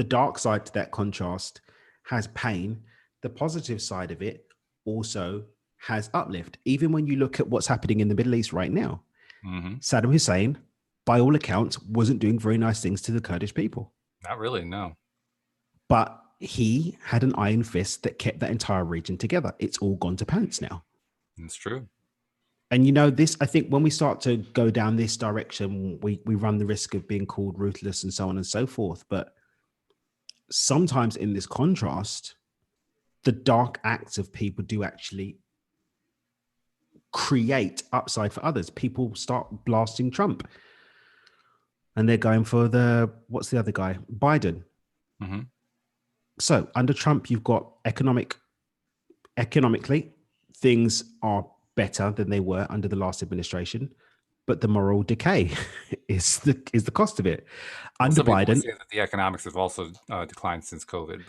dark side to that contrast has pain, the positive side of it also has uplift. Even when you look at what's happening in the Middle East right now, Saddam Hussein, by all accounts, wasn't doing very nice things to the Kurdish people. Not really, no. But he had an iron fist that kept that entire region together. It's all gone to pants now. It's true. And this, I think when we start to go down this direction, we run the risk of being called ruthless and so on and so forth. But sometimes in this contrast, the dark acts of people do actually create upside for others. People start blasting Trump, and they're going for what's the other guy? Biden. Mm-hmm. So under Trump, you've got economically, things are better than they were under the last administration, but the moral decay is the cost of it. Under Biden, say that the economics have also declined since COVID,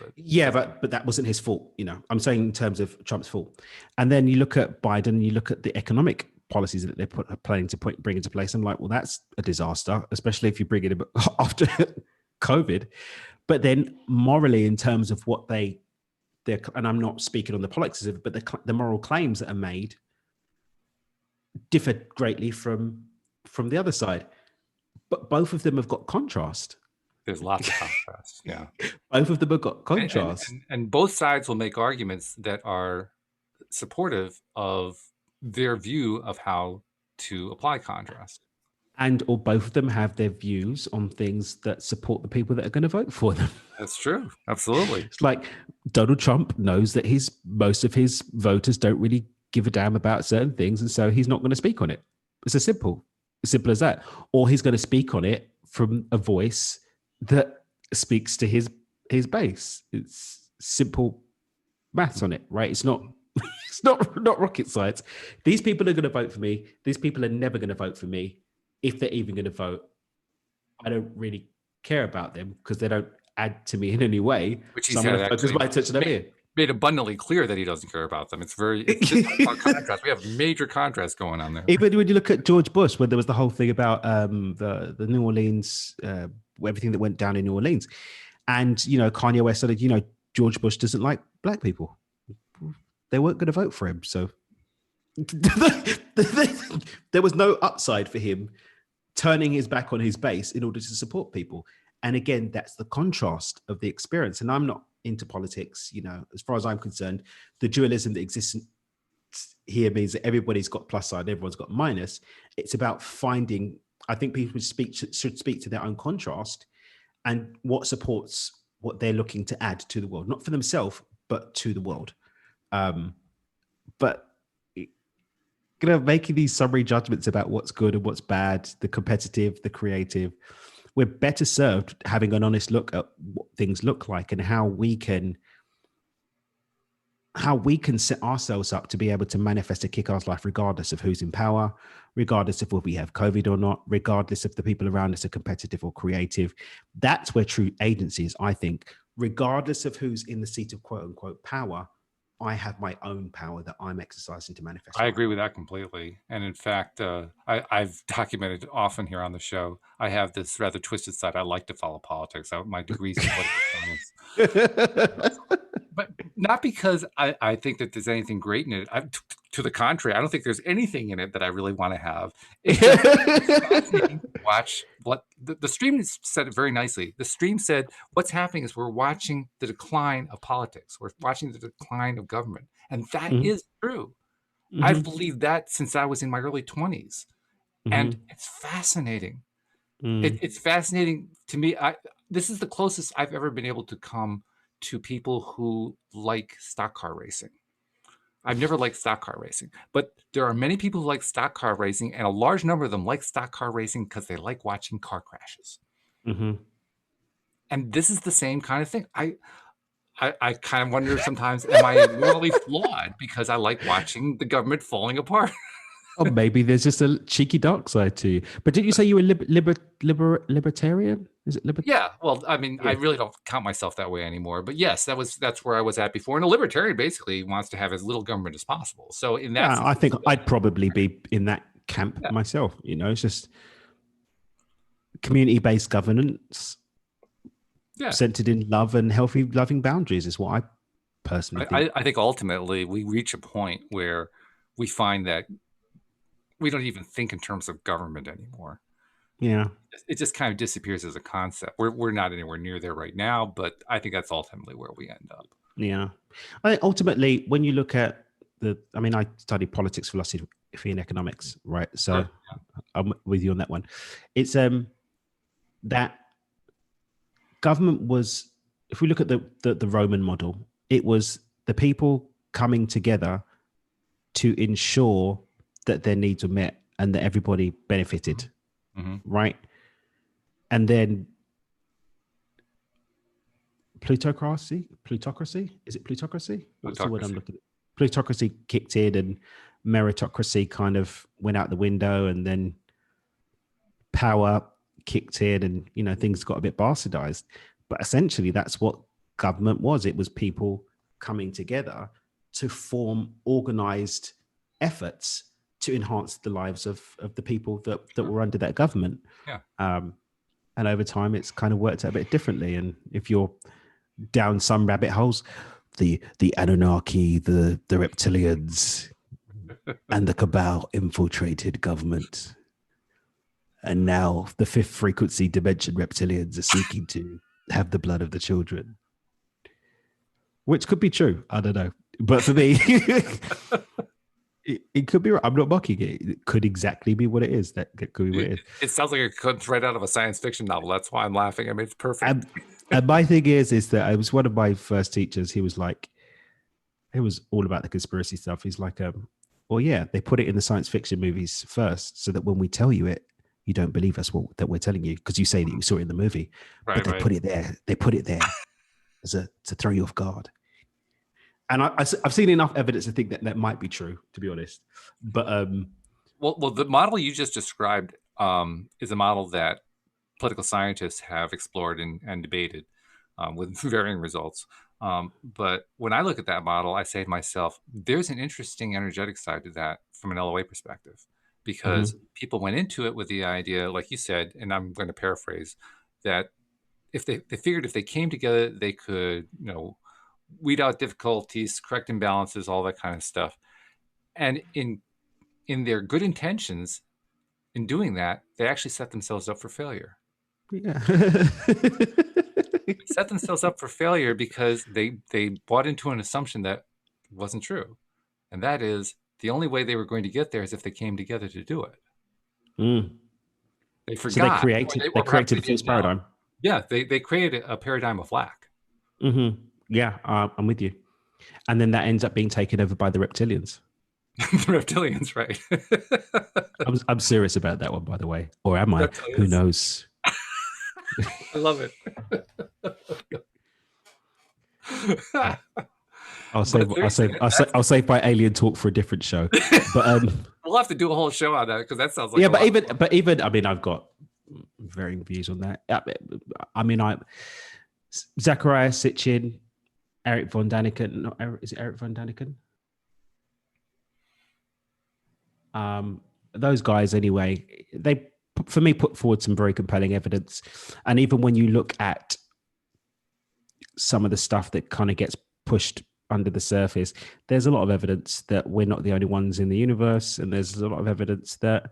but that wasn't his fault. I'm saying in terms of Trump's fault. And then you look at Biden, you look at the economic policies that they're planning to bring into place. I'm like, well, that's a disaster, especially if you bring it after COVID. But then morally, in terms of what they're, and I'm not speaking on the politics of it, but the moral claims that are made differ greatly from the other side. But both of them have got contrast. There's lots of contrast. Yeah. Both of them have got contrast. And both sides will make arguments that are supportive of their view of how to apply contrast. Or both of them have their views on things that support the people that are going to vote for them. That's true. Absolutely. It's like Donald Trump knows that most of his voters don't really give a damn about certain things, and so he's not going to speak on it. It's as simple as that. Or he's going to speak on it from a voice that speaks to his base. It's simple maths on it, right? It's not not rocket science. These people are going to vote for me. These people are never going to vote for me. If they're even going to vote, I don't really care about them because they don't add to me in any way. Which so I'm going to focus my attention over here. made abundantly clear that he doesn't care about them. It's about contrast. We have major contrast going on there. Even when you look at George Bush, when there was the whole thing about the New Orleans, everything that went down in New Orleans, and Kanye West said, George Bush doesn't like black people. They weren't going to vote for him, so there was no upside for him turning his back on his base in order to support people. And again, that's the contrast of the experience. And I'm not into politics, as far as I'm concerned, the dualism that exists here means that everybody's got plus side, everyone's got minus. It's about finding, I think people should speak to their own contrast and what supports what they're looking to add to the world, not for themselves, but to the world. But making these summary judgments about what's good and what's bad, the competitive, the creative, we're better served having an honest look at what things look like and how we can set ourselves up to be able to manifest a kick-ass life regardless of who's in power, regardless of whether we have COVID or not, regardless if the people around us are competitive or creative. That's where true agency is, I think. Regardless of who's in the seat of quote-unquote power, I have my own power that I'm exercising to manifest. I agree with that completely. And in fact, I've documented often here on the show, I have this rather twisted side. I like to follow politics. My degrees in political science. But not because I think that there's anything great in it. To the contrary, I don't think there's anything in it that I really want to have. It's fascinating to watch what the stream said it very nicely. The stream said, what's happening is we're watching the decline of politics. We're watching the decline of government. And that is true. I've believed that since I was in my early 20s. And it's fascinating. It's fascinating to me. This is the closest I've ever been able to come to people who like stock car racing. I've never liked stock car racing, but there are many people who like stock car racing, and a large number of them like stock car racing because they like watching car crashes. And this is the same kind of thing. I kind of wonder sometimes, am I morally flawed because I like watching the government falling apart? Or maybe there's just a cheeky dark side to you. But did you say you were libertarian? Is it libertarian? Yeah. Well, I mean, I really don't count myself that way anymore. But yes, that's where I was at before. And a libertarian basically wants to have as little government as possible. So in that, I think I'd probably be in that camp myself. It's just community-based governance, centered in love and healthy, loving boundaries is what I personally think. I think ultimately we reach a point where we find that we don't even think in terms of government anymore. Yeah. It just kind of disappears as a concept. We're not anywhere near there right now, but I think that's ultimately where we end up. Yeah. I think ultimately, when you look at I studied politics, philosophy, and economics, right? So I'm with you on that one. It's that government was, if we look at the Roman model, it was the people coming together to ensure that their needs were met and that everybody benefited, right? And then plutocracy? Is it plutocracy? What's the word I'm looking at? Plutocracy kicked in and meritocracy kind of went out the window, and then power kicked in and, things got a bit bastardized. But essentially that's what government was. It was people coming together to form organized efforts to enhance the lives of the people that were under that government. Yeah. And over time, it's kind of worked out a bit differently. And if you're down some rabbit holes, the Anunnaki, the reptilians, and the cabal infiltrated government. And now the fifth frequency dimension reptilians are seeking to have the blood of the children. Which could be true. I don't know. But for me, it could be right. I'm not mocking it. It could exactly be what it is. That could be what it is. It sounds like it comes right out of a science fiction novel. That's why I'm laughing. I mean, it's perfect. And my thing is that I was one of my first teachers. He was like, it was all about the conspiracy stuff. He's like, well, yeah, they put it in the science fiction movies first so that when we tell you it, you don't believe us that we're telling you because you say that you saw it in the movie. Right, but they put it there. They put it there to throw you off guard. And I've seen enough evidence to think that might be true, to be honest. But well, the model you just described is a model that political scientists have explored and debated with varying results. But when I look at that model, I say to myself, there's an interesting energetic side to that from an LOA perspective, because Mm-hmm. people went into it with the idea, like you said, and I'm going to paraphrase, that if they figured if they came together, they could, weed out difficulties, correct imbalances, all that kind of stuff. And in their good intentions, in doing that, they actually set themselves up for failure. Yeah. Set themselves up for failure because they bought into an assumption that wasn't true, and that is the only way they were going to get there is if they came together to do it. Mm. They So they forgot, created or perhaps they the false didn't know. paradigm. Yeah, they created a paradigm of lack. Mm-hmm. Yeah, I'm with you. And then that ends up being taken over by the reptilians. The reptilians, right? I'm serious about that one, by the way. Or am I? Who Reptilians. knows? I love it. I'll But save seriously, I'll save my alien talk for a different show. But we'll have to do a whole show on that because that sounds like yeah, a lot. but even I mean, I've got varying views on that. I mean, Zachariah Sitchin, Eric von Daniken. Not Eric, is it Eric von Daniken? Those guys, anyway, they for me put forward some very compelling evidence, and even when you look at some of the stuff that kind of gets pushed under the surface, there's a lot of evidence that we're not the only ones in the universe, and there's a lot of evidence that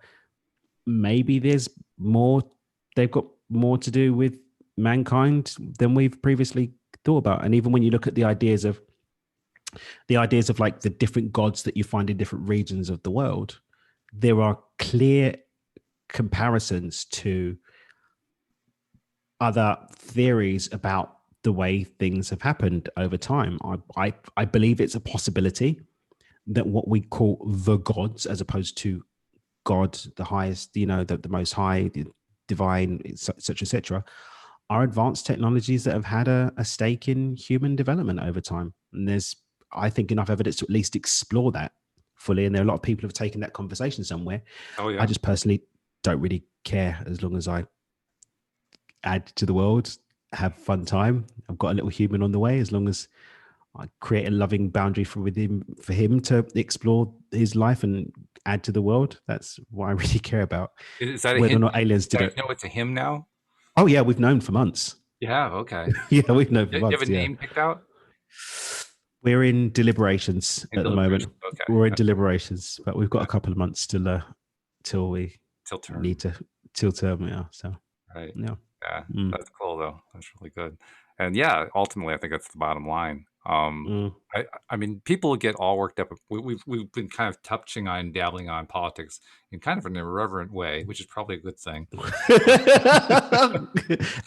maybe there's more. They've got more to do with mankind than we've previously thought about. And even when you look at the ideas of like the different gods that you find in different regions of the world, there are clear comparisons to other theories about the way things have happened over time. I believe it's a possibility that what we call the gods, as opposed to God, the highest, the most high, the divine, etc., are advanced technologies that have had a stake in human development over time. And there's, I think, enough evidence to at least explore that fully. And there are a lot of people who have taken that conversation somewhere. Oh yeah. I just personally don't really care, as long as I add to the world, have fun time. I've got a little human on the way, as long as I create a loving boundary for him to explore his life and add to the world. That's what I really care about. Is that a Whether or hint? not aliens did You it. know it's a him now? Oh yeah, we've known for months. You have? Okay. Yeah, we've known for You have months. a Yeah, name picked out? we're in deliberations In at the moment. deliberation. Okay. We're in That's deliberations, but we've got yeah. a couple of months still till we Till term. need to till term. Yeah, so Right. yeah. Yeah. That's cool though. That's really good. And yeah, ultimately I think that's the bottom line. I mean, people get all worked up. We've been kind of touching on, dabbling on politics in kind of an irreverent way, which is probably a good thing.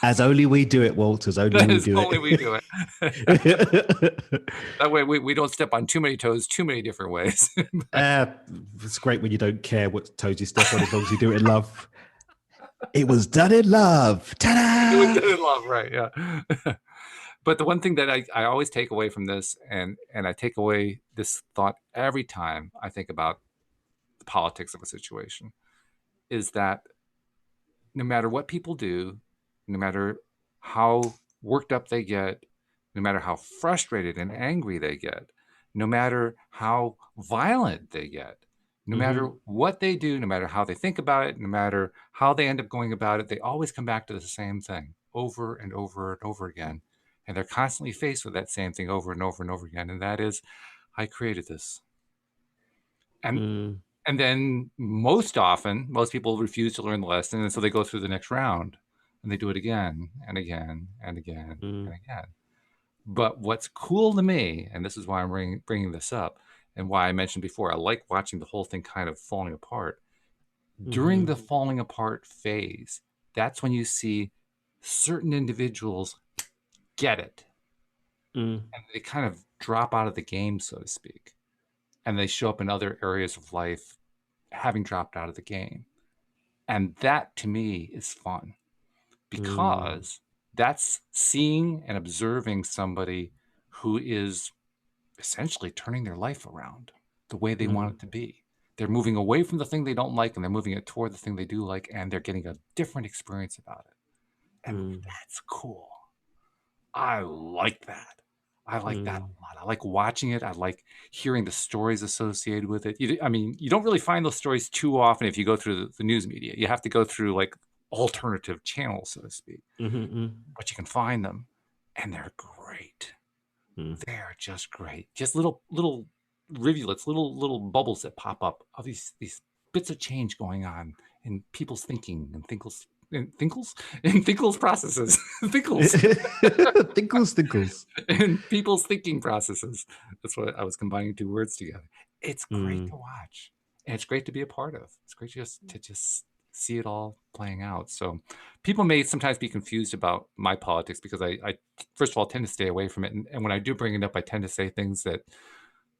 As only we do it, Walt. As only we do only it. we do it. That way we don't step on too many toes, too many different ways. It's great when you don't care what toes you step on, as long as you do it in love. It was done in love. Ta-da! It was done in love, right? Yeah. But the one thing that I always take away from this, and I take away this thought every time I think about the politics of a situation, is that no matter what people do, no matter how worked up they get, no matter how frustrated and angry they get, no matter how violent they get, no matter what they do, no matter how they think about it, no matter how they end up going about it, they always come back to the same thing over and over and over again. And they're constantly faced with that same thing over and over and over again. And that is, I created this. And then most often, most people refuse to learn the lesson. And so they go through the next round and they do it again and again and again and again. But what's cool to me, and this is why I'm bringing this up, and why I mentioned before, I like watching the whole thing kind of falling apart. During the falling apart phase, that's when you see certain individuals get it. And they kind of drop out of the game, so to speak. And they show up in other areas of life having dropped out of the game. And that, to me, is fun. Because that's seeing and observing somebody who is essentially turning their life around the way they want it to be. They're moving away from the thing they don't like and they're moving it toward the thing they do like, and they're getting a different experience about it. And that's cool. I like that. I like that a Mm. lot. I like watching it. I like hearing the stories associated with it. I mean, you don't really find those stories too often if you go through the news media. You have to go through like alternative channels, so to speak. Mm-hmm. But you can find them, and they're great. Mm. They're just great. Just little rivulets, little bubbles that pop up of these bits of change going on in people's thinking and thinkles processes. Thinkles. Tinkles. In people's thinking processes. That's what I was combining two words together. It's great Mm. to watch, and it's great to be a part of. It's great to just see it all playing out. So people may sometimes be confused about my politics because I first of all tend to stay away from it, and when I do bring it up, I tend to say things that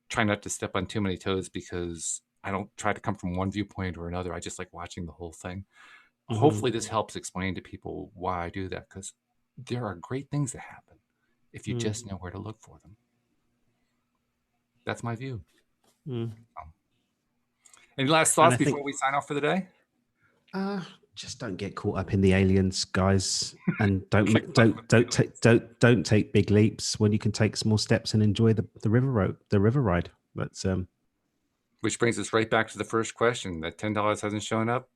try not to step on too many toes because I don't try to come from one viewpoint or another. I just like watching the whole thing. Mm-hmm. Hopefully this helps explain to people why I do that, because there are great things that happen if you Mm. just know where to look for them. That's my view. Mm. Any last And thoughts I think before we sign off for the day? just don't get caught up in the aliens, guys, and don't Kick don't off with don't the take don't take big leaps when you can take small steps and enjoy the river ride. That's Which brings us right back to the first question. That $10 hasn't shown up.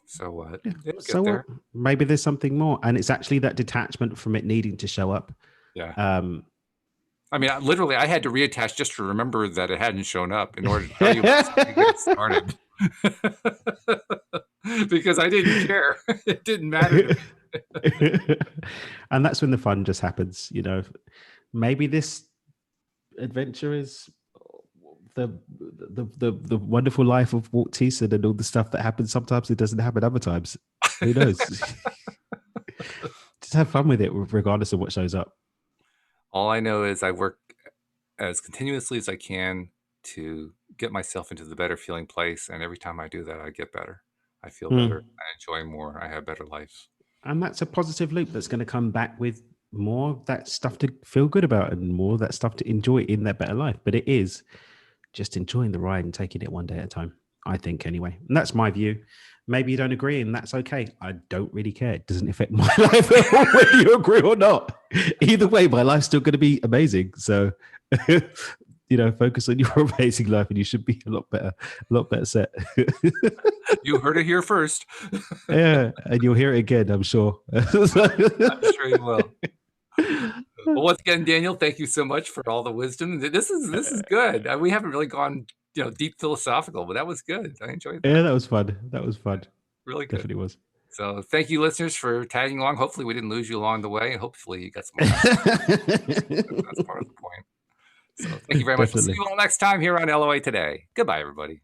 So what? yeah. It'll So get there. maybe there's something more, and it's actually that detachment from it needing to show up. Yeah. Um, I mean, literally, I had to reattach just to remember that it hadn't shown up in order to tell you about something that started. Because I didn't care. It didn't matter to me. And that's when the fun just happens. Maybe this adventure is the wonderful life of Walt Thiessen and all the stuff that happens. Sometimes it doesn't happen other times. Who knows? Just have fun with it, regardless of what shows up. All I know is I work as continuously as I can to get myself into the better feeling place. And every time I do that, I get better. I feel better. I enjoy more. I have better lives. And that's a positive loop that's going to come back with more of that stuff to feel good about and more of that stuff to enjoy in that better life. But it is just enjoying the ride and taking it one day at a time, I think, anyway. And that's my view. Maybe you don't agree, and that's okay. I don't really care. It doesn't affect my life at all whether you agree or not. Either way, my life's still going to be amazing. So, focus on your amazing life, and you should be a lot better set. You heard it here first. Yeah, and you'll hear it again, I'm sure. I'm sure you will. Well, once again, Daniel, thank you so much for all the wisdom. This is good. We haven't really gone, deep philosophical, but that was good. I enjoyed that. Yeah, that was fun. Really good. Definitely was. So thank you, listeners, for tagging along. Hopefully we didn't lose you along the way, and hopefully you got some more. That's part of the point. So thank you very much. We'll see you all next time here on LOA Today. Goodbye, everybody.